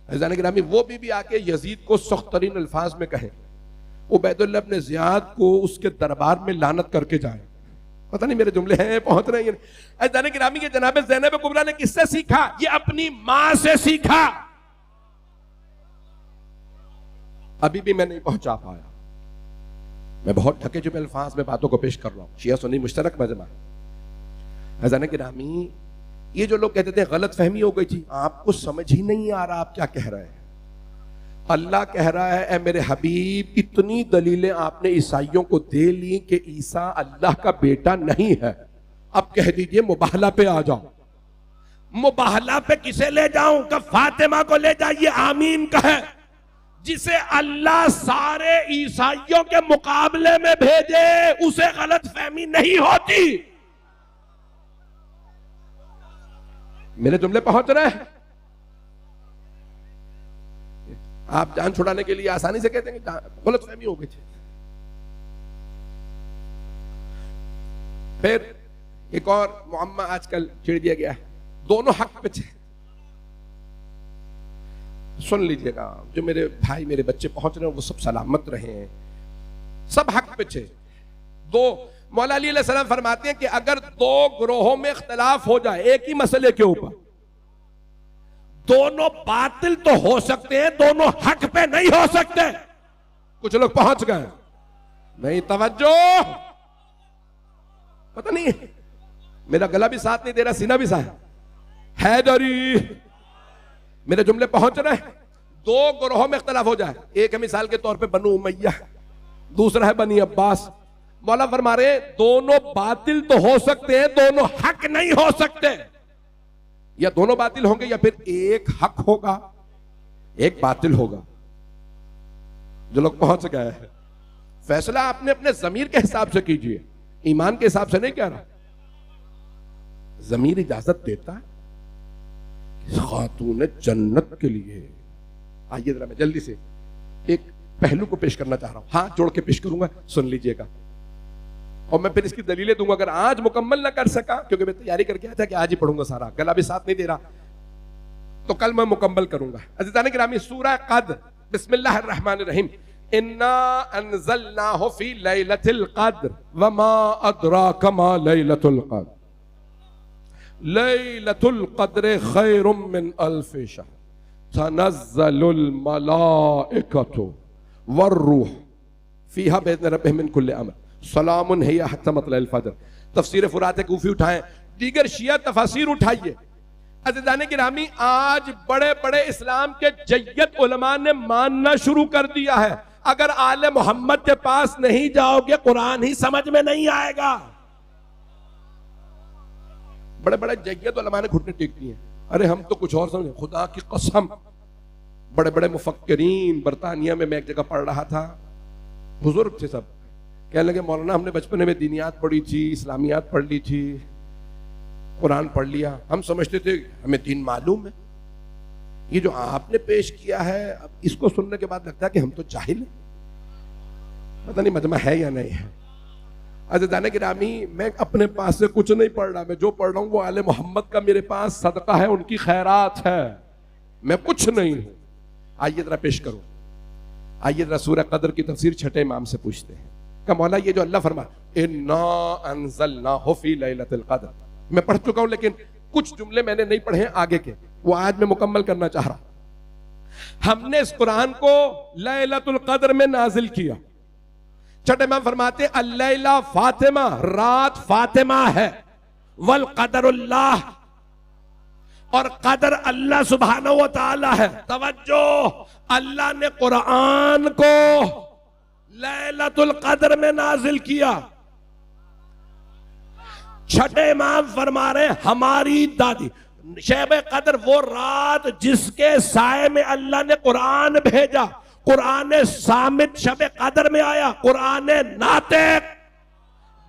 अज़ीज़ान गिरामी, वो बीबी आके यजीद को सख्त तरीन अल्फाज में कहे, उबैदुल्लाह इब्न ज़ियाद को उसके दरबार में लानत करके जाए। पता नहीं मेरे जुमले हैं पहुंच रहे हैं। अज़ीज़ान गिरामी, के जनाब ज़ैनब कुबरा ने किससे सीखा? ये अपनी मां से सीखा। अभी भी मैं नहीं पहुंचा पाया। मैं बहुत ढके चुपे अल्फाज में बातों को पेश कर रहा हूं। शिया सुन्नी मुश्तरक मजमा। अज़ीज़ान गिरामी, ये जो लोग कहते थे गलत फहमी हो गई थी, आपको समझ ही नहीं आ रहा आप क्या कह रहे हैं। अल्लाह कह रहा है, ए मेरे हबीब, इतनी दलीलें आपने ईसाइयों को दे ली कि ईसा अल्लाह का बेटा नहीं है। अब कह दीजिए मुबाहला पे आ जाओ। मुबाहला पे किसे ले जाऊं? कब फातिमा को ले जाइए, आमीन कहे, जिसे अल्लाह सारे ईसाइयों के मुकाबले में भेजे, उसे गलत फहमी नहीं होती। मेरे जुमले पहुंच रहे हैं? आप जान छुड़ाने के लिए आसानी से कहते हैं कि गलत फहमी हो गई थी। फिर एक और मुअम्मा आजकल छेड़ दिया गया है, दोनों हक पे थे। सुन लीजिएगा, जो मेरे भाई मेरे बच्चे पहुंच रहे हैं वो सब सलामत रहे हैं, सब हक पे थे। दो मौला अली अलैहिस्सलाम फरमाते हैं कि अगर दो ग्रोहों में इख्तिलाफ हो जाए एक ही मसले के ऊपर, दोनों बातिल तो हो सकते हैं, दोनों हक पे नहीं हो सकते। कुछ लोग पहुंच गए नहीं। तवज्जो, पता नहीं मेरा गला भी साथ नहीं दे रहा, सीना भी साथ। हैदरी, मेरे जुमले पहुंच रहे। दो ग्रोहों में इख्तलाफ हो जाए, एक है मिसाल के तौर पे बनु उमैया, दूसरा है बनी अब्बास, मौला फरमा रहे दोनों बातिल तो हो सकते हैं, दोनों हक नहीं हो सकते। या दोनों बातिल होंगे या फिर एक हक होगा एक बातिल होगा। जो लोग पहुंच गए हैं, फैसला आपने अपने जमीर के हिसाब से कीजिए, ईमान के हिसाब से नहीं कह रहा। जमीर इजाजत देता है खातून जन्नत के लिए। आइए जरा मैं जल्दी से एक पहलू को पेश करना चाह रहा हूं, हाथ जोड़ के पेश करूंगा, सुन लीजिएगा और मैं फिर इसकी दलीलें दूंगा। अगर आज मुकम्मल ना कर सका, क्योंकि मैं तैयारी करके आया था कि आज ही पढ़ूंगा सारा, गला भी साथ नहीं दे रहा, तो कल मैं मुकम्मल करूंगा। अज़ीज़ान गिरामी, सूरह क़द्र, बिस्मिल्लाहिर रहमानिर रहीम, इन्ना अंज़लनाहु फी लैलतिल क़द्र वमा अदराका मा लैलतुल क़द्र लैलतुल क़द्र खैरुम मिन अल्फ़ि शहर तनज़्ज़लुल मलाइकतु वर्रूह फ़ीहा बिइज़्नि रब्बिहिम मिन कुल्लि अम्र सलामुन हिया हत्ता मतलअल फ़ज्र। तफ़सीर फ़ुरात कूफ़ी उठाएं, दीगर शिया तफ़ासीर उठाइए। अज़ीज़ान गिरामी, आज बड़े बड़े इस्लाम के जय्यद उलमा ने मानना शुरू कर दिया है, अगर आले मोहम्मद के पास नहीं जाओगे कुरान ही समझ में नहीं आएगा। बड़े बड़े जय्यद उलमा ने घुटने टेक दिए, अरे हम तो कुछ और समझे, खुदा की कसम। बड़े बड़े मुफक्किरीन, बरतानिया में मैं एक जगह पढ़ रहा था, बुजुर्ग थे सब, कहने लगे मौलाना हमने बचपन में दीनियात पढ़ी थी, इस्लामियात पढ़ ली थी, कुरान पढ़ लिया, हम समझते थे हमें दीन मालूम है। ये जो आपने पेश किया है, अब इसको सुनने के बाद लगता है कि हम तो जाहिल हैं, पता नहीं मजमा है या नहीं है। अज़ीज़ान गिरामी, मैं अपने पास से कुछ नहीं पढ़ रहा, मैं जो पढ़ रहा हूँ वो आले मोहम्मद का मेरे पास सदका है, उनकी खैरात है, मैं कुछ नहीं हूं। आइए जरा पेश करो, आइए जरा सूरह क़द्र की तफसीर छठे इमाम से पूछते हैं। का मौला, ये जो अल्लाह फरमा इन्ना अंज़लनाहु फी लैलतिल क़द्र, मैं पढ़ चुका हूं लेकिन कुछ जुमले मैंने नहीं पढ़े हैं आगे के, वो आज मैं मुकम्मल करना चाह रहा। हमने इस कुरान को लैलतुल क़द्र में नाजिल किया। छठे इमाम फरमाते अल्लैला फातिमा, रात फातिमा है, वल क़दरुल्लाह, और कदर अल्लाह सुब्हानहु व तआला है। तवज्जो, अल्लाह ने कुरान को लैलतुल क़द्र में नाजिल किया। छठे इमाम फरमा रहे हमारी दादी शब कदर वो रात जिसके साए में अल्लाह ने कुरान भेजा, कुरान सामित शब कदर में आया, कुरान नातिक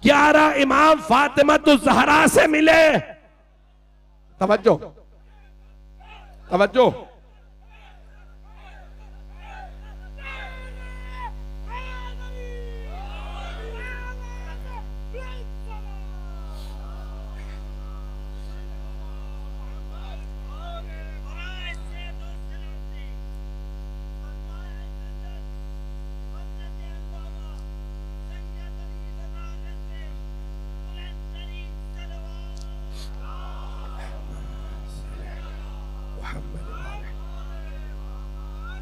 11 इमाम फातिमा तो ज़हरा से मिले। तवज्जो तवज्जो,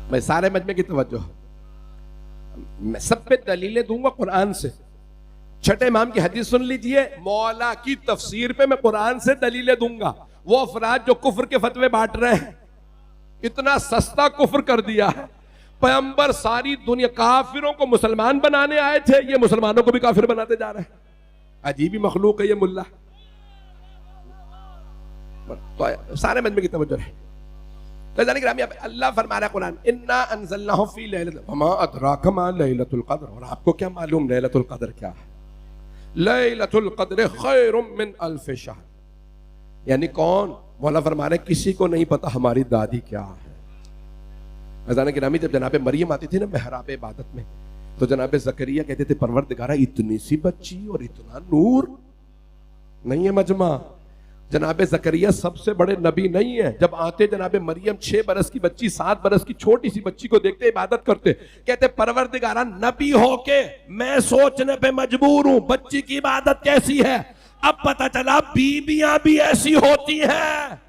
मैं सारे मजमे की तवज्जो, मैं सब पे दलीलें दूंगा कुरान से। छठे इमाम की हदीस सुन लीजिए, मौला की तफसीर पे मैं कुरान से दलीलें दूंगा। वो अफराद जो कुफ्र के फतवे बांट रहे हैं, इतना सस्ता कुफ्र कर दिया है। पैगंबर सारी दुनिया काफिरों को मुसलमान बनाने आए थे, ये मुसलमानों को भी काफिर बनाते जा रहे हैं। अजीब ही मखलूक है ये मुल्ला। तो सारे मजमे की तवज्जो है। अल्लाह फरमा रहा है कुरान, इन्ना अंज़लनाहु फी लैलतिल वमा अदराका मा लैलतुल क़द्र, और आपको क्या मालूम लैलतुल क़द्र क्या है? लैलतुल क़द्र खैरुम मिन अल्फ़ि शहर, यानी कौन? मौला फरमा रहे किसी को नहीं पता हमारी दादी क्या है। अज़ान गिरामी, जब जनाब मरियम आती थी ना महराब इबादत में, तो जनाब ज़करिया कहते थे परवरदिगारा इतनी सी बच्ची और इतना नूर। नहीं है मजमा, जनाब ज़करिया सबसे बड़े नबी नहीं है। जब आते जनाब मरियम 6 बरस की बच्ची, 7 बरस की छोटी सी बच्ची को देखते इबादत करते, कहते परवरदिगारा नबी होके मैं सोचने पे मजबूर हूं बच्ची की इबादत कैसी है। अब पता चला बीबियां भी ऐसी होती हैं।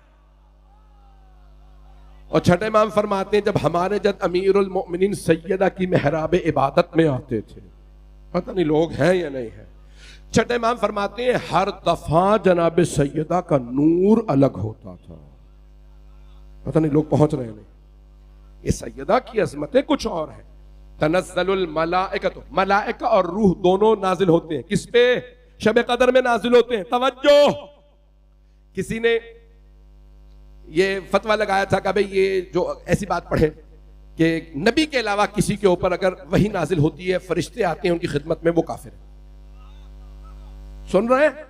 और छठे इमाम फरमाते हैं जब हमारे जब अमीरुल मोमिनीन सैयदा की महराब इबादत में आते थे, पता नहीं लोग हैं या नहीं है, छठे इमाम फरमाते हैं हर दफा जनाब सैयदा का नूर अलग होता था। पता नहीं लोग पहुंच रहे हैं नहीं। ये सैयदा की अजमतें कुछ और है। तनज़्ज़लुल मलाइकतु, मलाइका और रूह दोनों नाजिल होते हैं। किस पे? शब कदर में नाजिल होते हैं। तवज्जो, किसी ने ये फतवा लगाया था कि भाई ये जो ऐसी बात पढ़े कि नबी के अलावा किसी के ऊपर अगर वही नाजिल होती है, फरिश्ते आते हैं उनकी खिदमत में, वो काफिर है। सुन रहे हैं?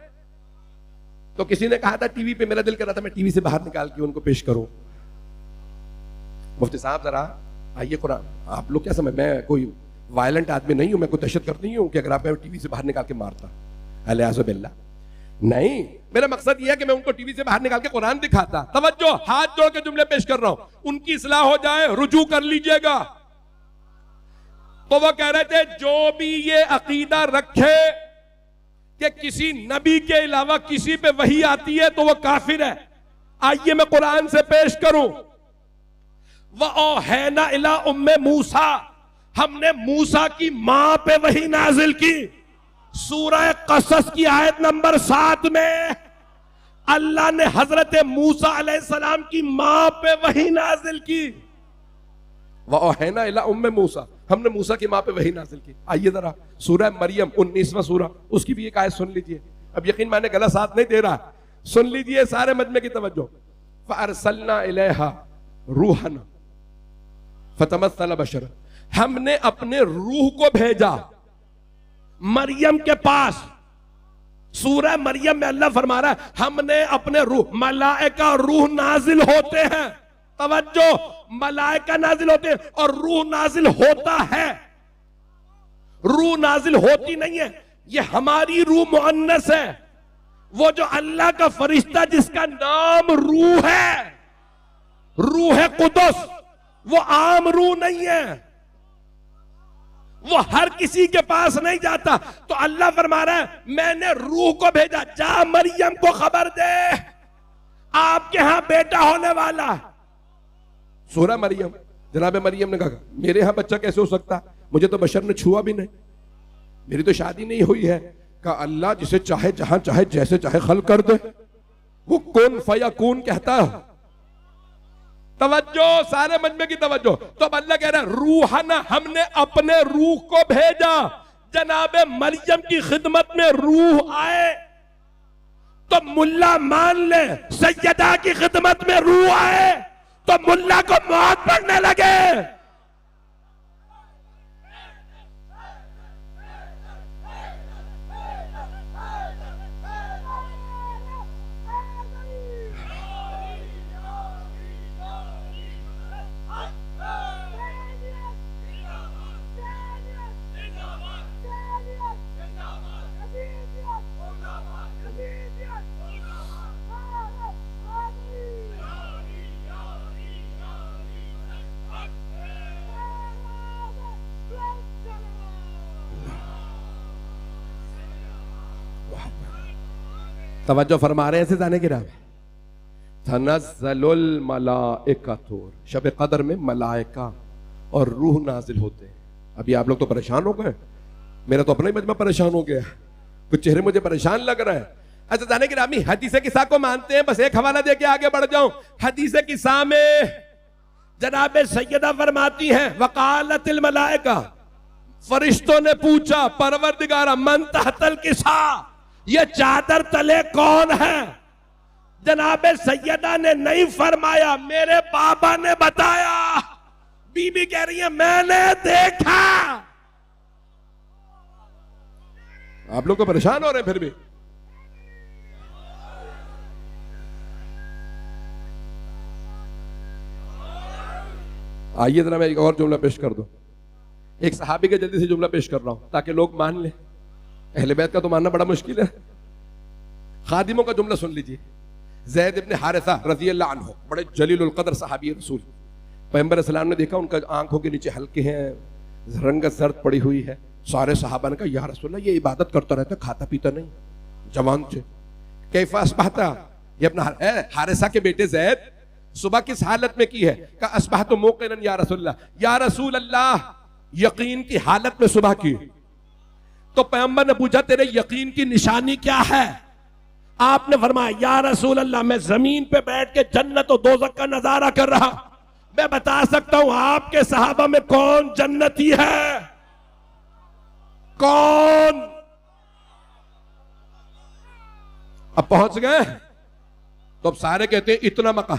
तो किसी ने कहा था टीवी पे, मेरा दिल कर रहा था मैं टीवी से बाहर निकाल के उनको पेश करूं। मुफ्ती साहब जरा आइए, कुरान, आप लोग क्या समझ, मैं कोई वायलेंट आदमी नहीं हूं, मैं कोई दहशतगर्द नहीं हूं कि अगर आप टीवी से बाहर निकाल के मारता, अलियाज़ु बिल्लाह, नहीं। मेरा मकसद यह है कि मैं उनको टीवी से बाहर निकाल के कुरान दिखाता। तवज्जो, हाथ जोड़ के जुमले पेश कर रहा हूं, उनकी इस्लाह हो जाए, रुजू कर लीजिएगा। तो वो कह रहे थे जो भी ये अकीदा रखे कि किसी नबी के अलावा किसी पे वही आती है तो वो काफिर है। आइए मैं कुरान से पेश करूं। वअौहैना इला उम्मे मूसा, हमने मूसा की मां पे वही नाजिल की। सूरह कसस की आयत नंबर 7 में अल्लाह ने हजरत मूसा अलैहिस्सलाम की मां पे वही नाजिल की। वअौहैना इला उम्मे मूसा, हमने मूसा की मां पे वही नाजिल की। आइए जरा सूरह मरियम 19वां सूरा, उसकी भी एक आयत सुन लीजिए। अब यकीन मैंने गलत साथ नहीं दे रहा, सुन लीजिए सारे मजमे की तवज्जो। फअरसलना इलैहा रूहना फतमस्सल बशर, हमने अपने रूह को भेजा मरियम के पास। सूरह मरियम में अल्लाह फरमा रहा है हमने अपने रूह, मलाइका रूह नाजिल होते हैं। तवज्जो, मलाइका नाजिल होते हैं और रूह नाजिल होता है। रूह नाजिल होती नहीं है, ये हमारी रूह मुअन्नस है। वो जो अल्लाह का फरिश्ता जिसका नाम रूह है, रूह कुदस, वो आम रूह नहीं है, वो हर किसी के पास नहीं जाता। तो अल्लाह फरमा रहा है मैंने रूह को भेजा, जा मरियम को खबर दे आपके यहां बेटा होने वाला। सूरह मरियम, जनाब मरियम ने कहा मेरे यहां बच्चा कैसे हो सकता, मुझे तो बशर ने छुआ भी नहीं, मेरी तो शादी नहीं हुई है। कहा अल्लाह जिसे चाहे जहां चाहे जैसे चाहे खल कर दे, वो कुन फयकून कहता है। तवज्जो, सारे मजमे की तवज्जो। तो अब अल्लाह कह रहा है रूहना, हमने अपने रूह को भेजा। जनाबे मरियम की खिदमत में रूह आए तो मुल्ला मान ले, सैयदा की खिदमत में रूह आए तो मुल्ला को मौत पड़ने लगे। तवज्जो फरमा रहे हैं, ऐसे जाने की राह में। तनज़्ज़लुल मलाइकतु, शब कदर में मलाइका और रूह नाजिल होते हैं। अभी आप लोग तो परेशान हो गए, मेरा तो अपना ही मजमा परेशान हो गया, कुछ चेहरे मुझे परेशान लग रहा है। अच्छा जाने की राह में हदीस किस्सा को मानते हैं, बस एक हवाला देके आगे बढ़ जाऊं। हदीस किस्सा में जनाबे सैयदा फरमाती हैं वकालतिल मलाइका, फरिश्तों ने पूछा परवरदिगारा मन तहतल किसा, ये चादर तले कौन है। जनाबे सैयदा ने नहीं फरमाया, मेरे बाबा ने बताया। बीबी कह रही है मैंने देखा। आप लोग तो परेशान हो रहे हैं फिर भी। आइए जरा मैं एक और जुमला पेश कर दूं। एक सहाबी के जल्दी से जुमला पेश कर रहा हूं ताकि लोग मान लें। अहले बैत का तो मानना बड़ा मुश्किल है। खादिमों का जुमला सुन लीजिए। ज़ैद इब्न हारिसा रज़ी अल्लाह अन्हु, बड़े जलीलुल क़द्र सहाबी रसूल, पैगंबर सलाम ने देखा उनका आंखों के नीचे हल्के हैं, रंगत जर्द पड़ी हुई है। सारे सहाबा ने कहा या रसूलल्लाह ये इबादत करता रहता, खाता पीता नहीं, जवान से। कैफा अस्बहता, ये अपना हारिसा के बेटे ज़ैद सुबह किस हालत में की है। कहा अस्बहतु मुक़िनन या रसूलल्लाह, या रसूल अल्लाह यकीन की हालत में सुबह की। तो पैगंबर ने पूछा तेरे यकीन की निशानी क्या है। आपने फरमाया या रसूल अल्लाह मैं जमीन पे बैठ के जन्नत और दोज़ख का नजारा कर रहा, मैं बता सकता हूं आपके सहाबा में कौन जन्नती है, कौन। अब पहुंच गए तो अब सारे कहते हैं इतना मका,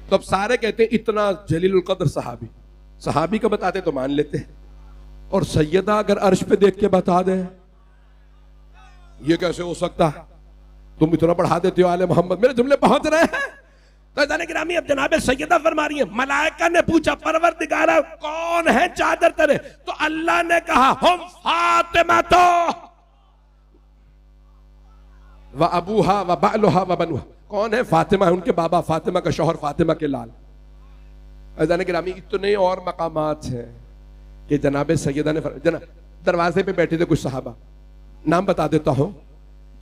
तो अब सारे कहते हैं इतना जलीलुल कद्र सहाबी। सहाबी का बताते तो मान लेते हैं, और सैयदा अगर अर्श पे देख के बता दे, ये कैसे हो सकता है? तुम इतना बढ़ा देते हो आले मोहम्मद, मेरे जुमले पहुंच रहे हैं। तो जाने गिरामी अब जनाबे सैयदा फरमा रही है, मलाइका ने पूछा परवरदिगारा कौन है चादर तेरे? तो अल्लाह ने कहा हम फातिमा तो व अबूहा व बालुहा व बनुहा। कौन है? फातिमा है, उनके बाबा, फातिमा का शौहर, फातिमा के लाल। जाने गिरामी इतने और मकामात हैं कि जनाबे सैयदा ने दरवाजे पे बैठे थे कुछ सहाबा, नाम बता देता हूं।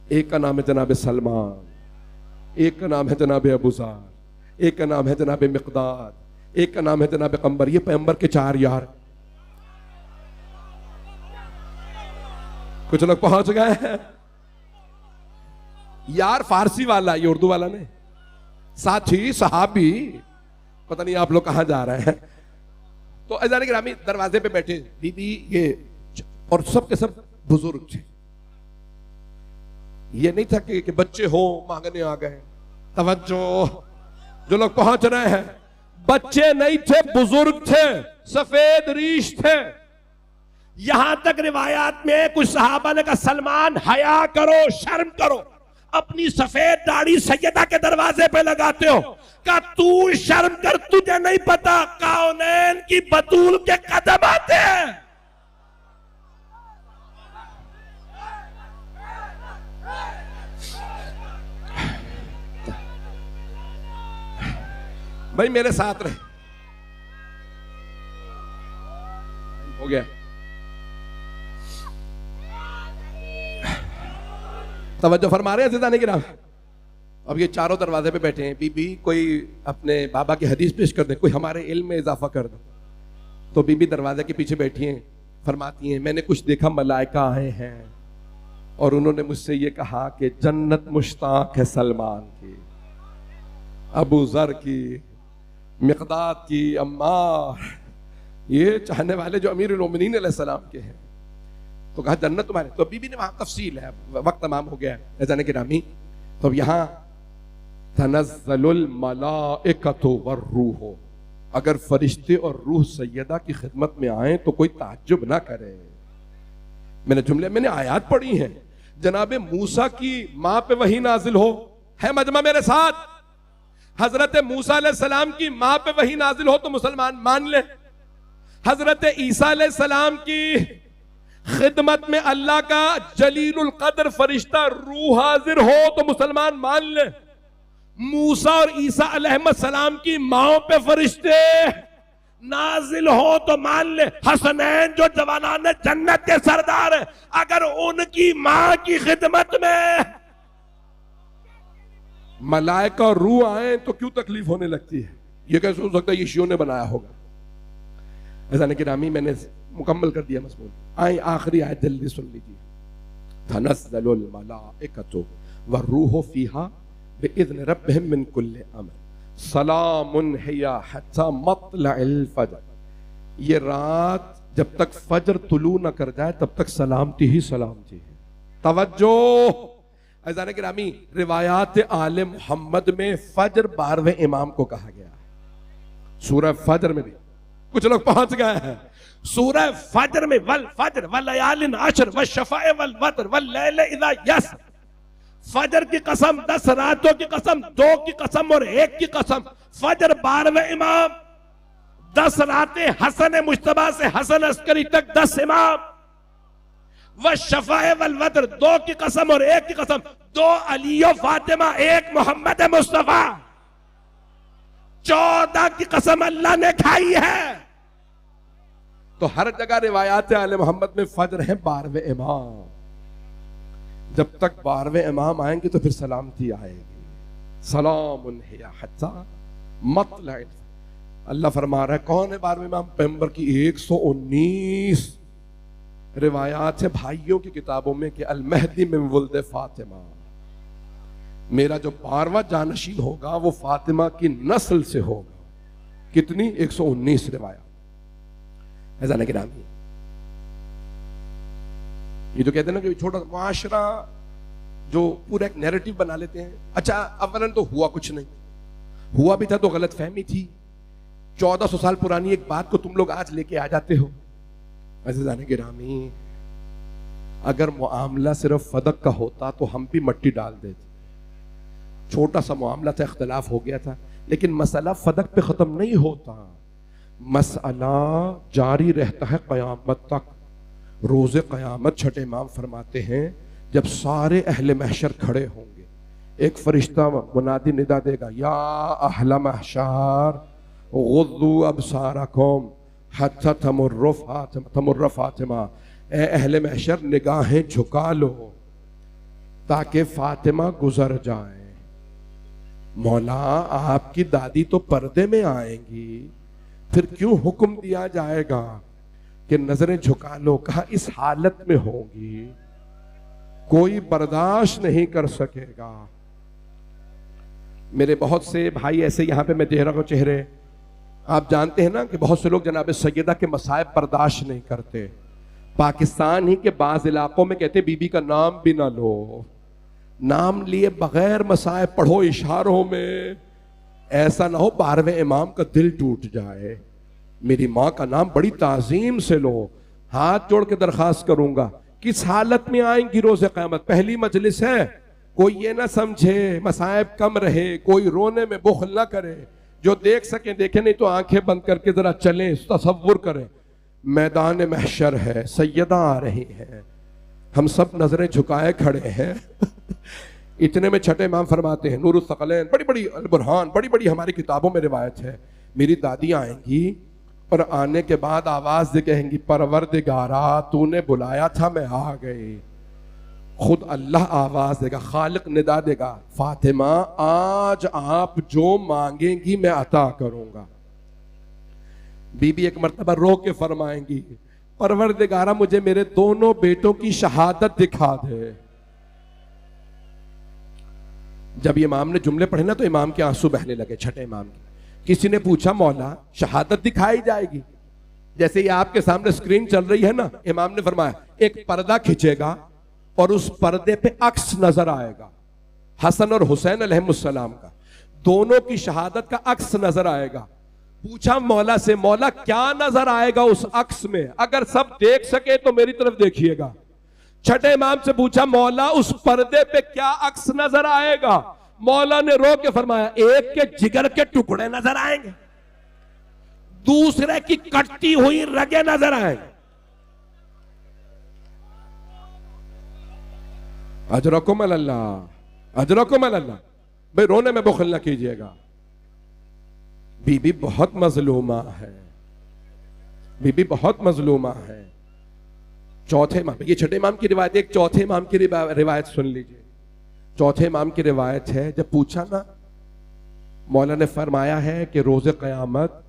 एक का नाम है जनाब सलमान, एक का नाम है जनाब अबूजार, एक का नाम है जनाब मिक़दाद, एक का नाम है जनाब कंबर। ये पैगंबर के 4 यार। कुछ लोग पहुंच गए हैं। यार फारसी वाला, ये उर्दू वाला नहीं। साथी सहाबी, पता नहीं आप लोग कहां जा रहे हैं। तो अज़ान गिरामी दरवाजे पे बैठे बीबी ये, और सब के सब बुजुर्ग थे। ये नहीं था कि बच्चे हो मांगने आ गए। तवज्जो, जो लोग पहुंच रहे हैं, बच्चे नहीं थे, बुजुर्ग थे, सफेद रीश थे। यहां तक रिवायात में कुछ सहाबा ने कहा सलमान हया करो, शर्म करो, अपनी सफेद दाढ़ी सैयदा के दरवाजे पे लगाते हो। का तू शर्म कर, तुझे नहीं पता कौनैन की बतूल के कदम आते हैं। भाई मेरे साथ रहे, हो गया। तवज्जो फरमा रहे हैं ज़िंदा नहीं गिरा। अब ये चारों दरवाजे पे बैठे हैं। बीबी कोई अपने बाबा की हदीस पेश कर दे, कोई हमारे इल्म में इजाफा कर दे। तो बीबी दरवाजे के पीछे बैठी हैं, फरमाती हैं मैंने कुछ देखा, मलाइका आए हैं और उन्होंने मुझसे ये कहा कि जन्नत मुश्ताक है सलमान की, अबू जर की, मिक़दाद की, अम्मार, ये चाहने वाले जो अमीरुल मोमिनीन अलैहिस्सलाम के हैं। तो कहा जन्नत तुम्हारे। तो बीबी ने वहां तफसील है, वक्त तमाम हो गया है जाने के रामी। तो अब यहां तनज़्ज़लुल मलाइकतु वर्रूह, अगर फरिश्ते और रूह सैयदा की खिदमत में आए तो कोई ताज्जुब ना करे। मैंने आयात पढ़ी है, जनाबे मूसा की मां पे वही नाजिल हो, है मजमा मेरे साथ, हजरत मूसा अलैहिस्सलाम की मां पे वही नाजिल हो तो मुसलमान मान ले। हजरत ईसा अलैहिस्सलाम की खिदमत में अल्लाह का जलीलुल कद्र फरिश्ता रूह हाजिर हो तो मुसलमान मान ले। मूसा और ईसा अलैहिस्सलाम की माओ पे फरिश्ते नाजिल हो तो मान ले। हसनैन जो जवानान जन्नत के सरदार है, अगर उनकी मां की खिदमत में मलाइका और रूह आए तो क्यों तकलीफ होने लगती है? ये कैसे हो सकता है? ये शियों ने बनाया होगा। ऐसा नहीं कि रामी मैंने मुकम्मल कर दिया मज़मून। आए आखिरी आयत जल्दी सुन लीजिए। तनज़्ज़लुल मलाइकतु वर्रूहु फीहा बिइज़्नि रब्बिहिम मिन कुल्लि अमर सलामुन हिया हत्ता मत्लइल फजर। ये रात जब तक फजर तुलू न कर जाए तब तक सलामती ही सलामती है। तवज्जो अज़ान गिरामी, रिवायात आले मोहम्मद में फजर 12वें इमाम को कहा गया है। सूरह फजर में भी कुछ लोग पहुंच गए हैं। सूरह फजर में वल फजर वल लयालिन अशर वल शफ़ाए वल वतर वल लैल इज़ा यस, फजर की कसम, 10 रातों की कसम, 2 की कसम और 1 की कसम। फजर 12वें इमाम, 10 रातें हसन मुश्तबा से हसन अस्करी तक 10 इमाम। वह शफ़ाए वल वतर, 2 की कसम और 1 की कसम, 2 अली और फातिमा, 1 मोहम्मद मुस्तफा। 14 की कसम अल्लाह ने खाई है। तो हर जगह रिवायात आले मोहम्मद में फजर है 12वें इमाम। जब तक 12वें इमाम आएंगे तो फिर सलामती आएगी। सलामुन हिया हत्ता मत्लइल। अल्लाह फरमा रहा है कौन है 12वें इमाम? पैगंबर की 119 रिवायात है भाइयों की किताबों में कि अल महदी मिन वुल्द फातिमा, मेरा जो 12वां जानशीन होगा वो फातिमा की नस्ल से होगा। कितनी? 119 रिवायत। ऐसा नहीं गिरामी, ये जो कहते हैं ना कि छोटा मुआशरा जो पूरा एक नैरेटिव बना लेते हैं। अच्छा, अवलन तो हुआ कुछ नहीं, हुआ भी था तो गलत फहमी थी। 1400 साल पुरानी एक बात को तुम लोग आज लेके आ जाते हो। अज़ीज़ान गिरामी, अगर मुआमला सिर्फ फदक का होता तो हम भी मट्टी डाल देते। छोटा सा मामला था, इख्तलाफ हो गया था, लेकिन मसला फदक पे खत्म नहीं होता, मसला जारी रहता है क़यामत तक। रोज़े क़यामत छठे इमाम फरमाते हैं जब सारे अहले महशर खड़े होंगे, एक फरिश्ता मुनादी निदा देगा, या अहला महशर गुद्दू अबसारकुम हत्ता तमुर्र फातिमा, ए अहले महशर निगाहें झुका लो ताकि फातिमा गुजर जाए। मौला, आपकी दादी तो पर्दे में आएंगी, फिर क्यों हुक्म दिया जाएगा कि नजरें झुका लो? कहा इस हालत में होंगी, कोई बर्दाश्त नहीं कर सकेगा। मेरे बहुत से भाई ऐसे यहां पे मैं देख रहा हूं चेहरे, आप जानते हैं ना कि बहुत से लोग जनाब सैयदा के मसाइब बर्दाश्त नहीं करते। पाकिस्तान ही के बाज इलाकों में कहते बीबी का नाम भी ना लो, नाम लिए बगैर मसाइब पढ़ो इशारों में, ऐसा ना हो 12वें इमाम का दिल टूट जाए। मेरी माँ का नाम बड़ी ताजीम से लो। हाथ जोड़ के दरखास्त करूंगा, किस हालत में आएंगी रोज़े क़यामत? पहली मजलिस है, कोई ये ना समझे मसाइब कम रहे, कोई रोने में बुख़ल ना करे। जो देख सके देखे, नहीं तो आंखें बंद करके जरा चलें, तसव्वुर करें मैदान महशर है, सैयदा आ रही है, हम सब नजरें झुकाए खड़े हैं। इतने में छठे इमाम फरमाते हैं, नूरुस सकलैन, बड़ी बड़ी अल बुरहान, बड़ी बड़ी हमारी किताबों में रिवायत है, मेरी दादी आएंगी और आने के बाद आवाज दे कहेंगी, परवरदिगारा तूने बुलाया था, मैं आ गई। खुद अल्लाह आवाज देगा, खालिक निदा देगा, फातिमा आज आप जो मांगेंगी मैं अता करूंगा। बीबी एक मर्तबा रो के फरमाएंगी, परवरदिगारा मुझे मेरे दोनों बेटों की शहादत दिखा दे। जब इमाम ने जुमले पढ़े ना तो इमाम के आंसू बहने लगे, छठे इमाम के। किसी ने पूछा, मौला शहादत दिखाई जाएगी? जैसे ये आपके सामने स्क्रीन चल रही है ना, इमाम ने फरमाया एक पर्दा खींचेगा और उस पर्दे पे अक्स नजर आएगा, हसन और हुसैन अलैहिस्सलाम का, दोनों की शहादत का अक्स नजर आएगा। पूछा मौला से, मौला क्या नजर आएगा उस अक्स में? अगर सब देख सके तो मेरी तरफ देखिएगा। छठे इमाम से पूछा, मौला उस पर्दे पे क्या अक्स नजर आएगा? मौला ने रो के फरमाया, एक के जिगर के टुकड़े नजर आएंगे, दूसरे की कटती हुई रगे नजर आएंगे। अजरकुम अल्लाह, अजरकुम अल्लाह। भाई रोने में बुखल ना कीजिएगा। बीबी बहुत मजलूमा है, बीबी बहुत मजलूमा है। चौथे इमाम, ये छठे इमाम की रिवायत, एक चौथे इमाम की रिवायत सुन लीजिए। चौथे इमाम की रिवायत है, जब पूछा ना, मौला ने फरमाया है कि रोज़े क़यामत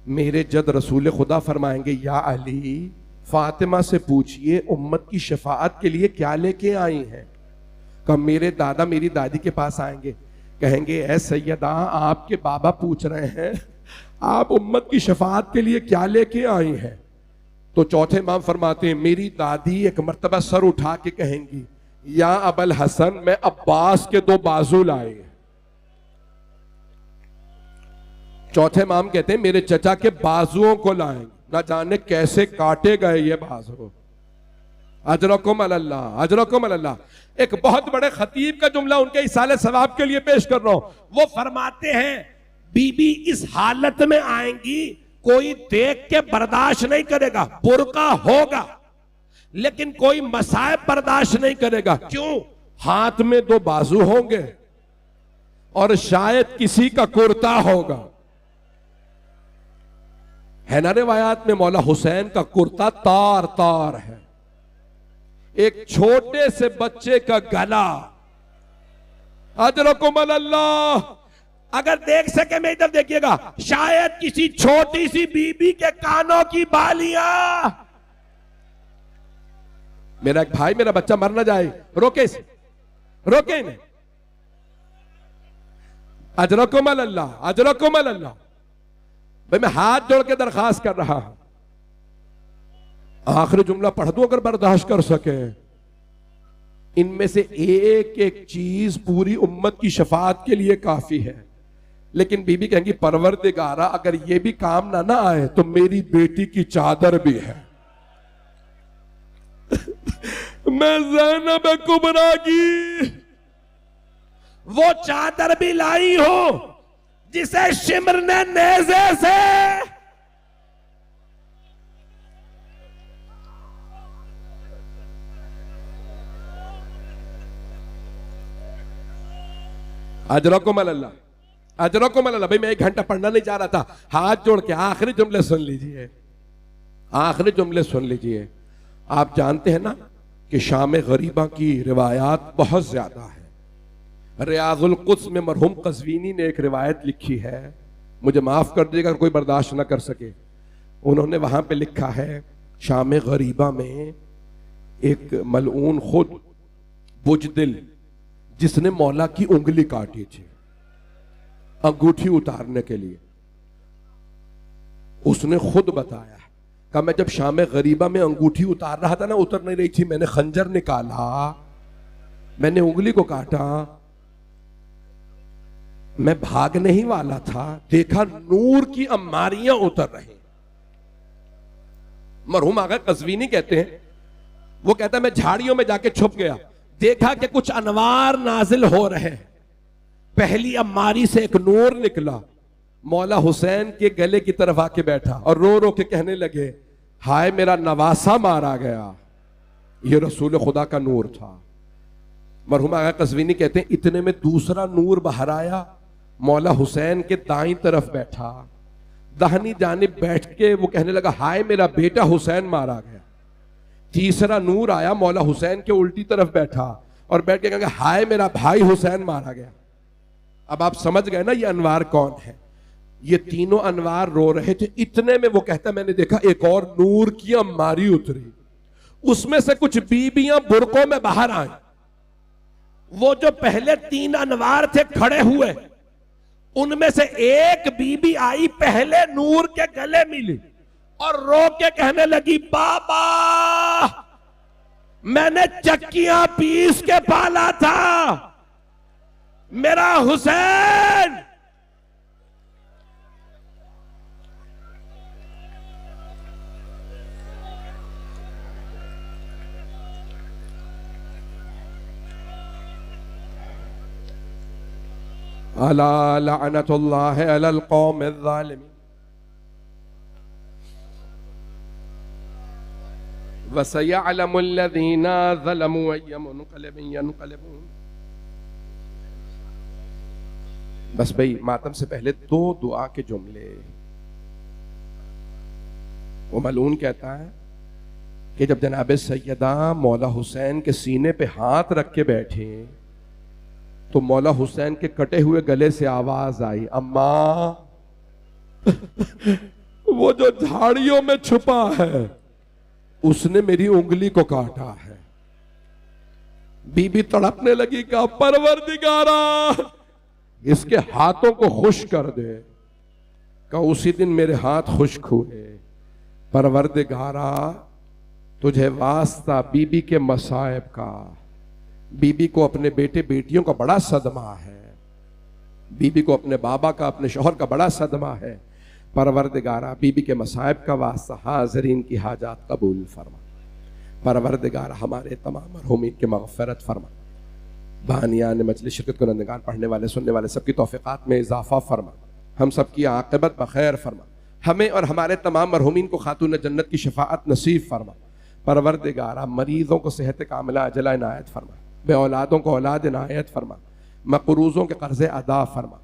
मेरे जद रसूल खुदा फरमाएंगे, या अली फातिमा से पूछिए उम्मत की शफाअत के लिए क्या लेके आई हैं। कब मेरे दादा मेरी दादी के पास आएंगे, कहेंगे ऐ सैयदा आपके बाबा पूछ रहे हैं आप उम्मत की शफाअत के लिए क्या लेके आई हैं। तो चौथे इमाम फरमाते हैं, मेरी दादी एक मर्तबा सर उठा के कहेंगी, या अबल हसन मैं अब्बास के 2 बाजू लाए। चौथे इमाम कहते हैं मेरे चचा के बाजुओं को लाएंगे, ना जाने कैसे काटे गए ये बाजू। अजरकुम अल्लाह, अजरकुम अल्लाह। एक बहुत बड़े खतीब का जुमला उनके इसाले सवाब के लिए पेश कर रहा हूं। वो फरमाते हैं बीबी इस हालत में आएंगी, कोई देख के बर्दाश्त नहीं करेगा, बुर्का होगा लेकिन कोई मसाइब बर्दाश्त नहीं करेगा। क्यों? हाथ में 2 बाजू होंगे और शायद किसी का कुर्ता होगा। है ना रिवायात में मौला हुसैन का कुर्ता तार तार है, एक छोटे से बच्चे का गला। अजरकुम अल्लाह। अगर देख सके मैं इधर देखिएगा, शायद किसी छोटी सी बीबी के कानों की बालियां। मेरा एक भाई, मेरा बच्चा मर ना जाए, रोके इसे, रोके इन्हें। अजरकुम अल्लाह, अजरकुम अल्लाह। भाई मैं हाथ जोड़ के दरखास्त कर रहा हूं, आखिरी जुमला पढ़ दूं अगर बर्दाश्त कर सके। इनमें से एक एक चीज पूरी उम्मत की शफाअत के लिए काफी है, लेकिन बीबी कहेंगी परवरदिगारा अगर ये भी काम ना आए तो मेरी बेटी की चादर भी है। मैं ज़ैनब कुबरा की वो चादर भी लाई हो जिसे शिमर ने नेज़े से अजरकुम अल्लाह, अजरकुम अल्लाह। भाई मैं 1 घंटा पढ़ना नहीं चाह रहा था, हाथ जोड़ के आखिरी जुमले सुन लीजिए, आखिरी जुमले सुन लीजिए। आप जानते हैं ना कि शाम गरीबा की रिवायात बहुत ज्यादा है। रियाजुल कुद्स में मरहूम कज़वीनी ने एक रिवायत लिखी है, मुझे माफ कर दीजिएगा कोई बर्दाश्त ना कर सके। उन्होंने वहां पे लिखा है शाम गरीबा में एक मलऊन खुद बुजदिल जिसने मौला की उंगली काटी थी अंगूठी उतारने के लिए, उसने खुद बताया कि मैं जब शाम गरीबा में अंगूठी उतार रहा था ना, उतर नहीं रही थी, मैंने खंजर निकाला, मैंने उंगली को काटा, मैं भागने ही वाला था, देखा नूर की अम्मारियां उतर रही। मरहूम आगा कज़वीनी कहते हैं, वो कहता है मैं झाड़ियों में जाके छुप गया, देखा कि कुछ अनवार नाजिल हो रहे हैं। पहली अम्मारी से एक नूर निकला, मौला हुसैन के गले की तरफ आके बैठा और रो रो के कहने लगे हाय मेरा नवासा मारा गया। ये रसूल खुदा का नूर था। मरहूम आगा कज़वीनी कहते हैं इतने में दूसरा नूर बाहर आया, मौला हुसैन के दाईं तरफ बैठा, दाहिनी जानिब बैठ के वो कहने लगा हाय मेरा बेटा हुसैन मारा गया। तीसरा नूर आया, मौला हुसैन के उल्टी तरफ बैठा और बैठ के कहा हाय मेरा भाई हुसैन मारा गया। अब आप समझ गए ना ये अनवार कौन है। ये तीनों अनवार रो रहे थे, इतने में वो कहता मैंने देखा एक और नूर की अम्मारी उतरी, उसमें से कुछ बीबियां बुरकों में बाहर आई। वो जो पहले 3 अनवार थे खड़े हुए, उनमें से एक बीबी आई, पहले नूर के गले मिली और रो के कहने लगी बाबा मैंने चक्कियां पीस के पाला था, मेरा हुसैन। अला लअनतुल्लाहि अलल कौमिज़ ज़ालिमीन वसयअलमुल्लज़ीना ज़लमू अय्य मुनक़लिबिन यनक़लिबून। बस भाई मातम से पहले 2 दुआ के जुमले। वो मलून कहता है कि जब जनाब सैयदा मौला हुसैन के सीने पे हाथ रख के बैठे तो मौला हुसैन के कटे हुए गले से आवाज आई अम्मा। वो जो झाड़ियों में छुपा है उसने मेरी उंगली को काटा है। बीबी तड़पने लगी, का परवरदिगारा इसके हाथों को खुश कर दे। का उसी दिन मेरे हाथ खुश्क हुए। परवरदिगारा तुझे वास्ता बीबी के मसाइब का। बीबी को अपने बेटे बेटियों का बड़ा सदमा है, बीबी को अपने बाबा का अपने शौहर का बड़ा सदमा है। परवरदिगारा बीबी के मसाइब का वास्ता हाज़रीन की हाजात कबूल फरमा। परवरदिगारा हमारे तमाम मरहूमीन की मग़फ़िरत फरमा। बानियान मजलिस शिरकत कुनंदगान पढ़ने वाले सुनने वाले सबकी तौफ़ीक़ात में इजाफ़ा फरमा। हम सबकी आक़िबत बख़ैर फरमा। हमें और हमारे तमाम मरहूमीन को खातून जन्नत की शफ़ाअत नसीब फरमा। परवरदिगारा मरीज़ों को सेहत कामिला अजला इनायत फरमा। बे औलादों को औलाद इनायत फरमा। मक़रूज़ों के कर्ज़े अदा फरमा।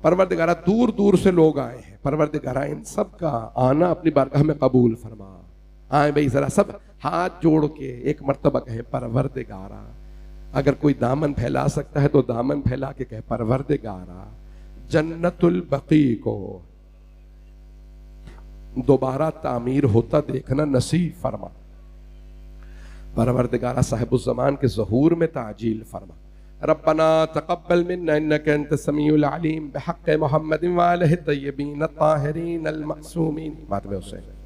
परवरदिगारा दूर दूर से लोग आए हैं, परवरदिगारा इन सब का आना अपनी बारगाह में कबूल फरमा। आए भाई जरा सब हाथ जोड़ के एक मर्तबा कहे परवरदिगारा। अगर कोई दामन फैला सकता है तो दामन फैला के कहे परवरदिगारा जन्नतुल बकी को दोबारा तामीर होता देखना नसीब फरमा। परवरदिगारा साहिबुज़्ज़मान के ज़हूर में ताजील फरमा। रब्बना तक़ब्बल मिन्ना इन्नका अंतस समीउल अलीम बिहक़्क़ि मुहम्मदिन व आलिहि तय्यबीन अत्ताहिरीन अल मासूमीन। मातमे हुसैन।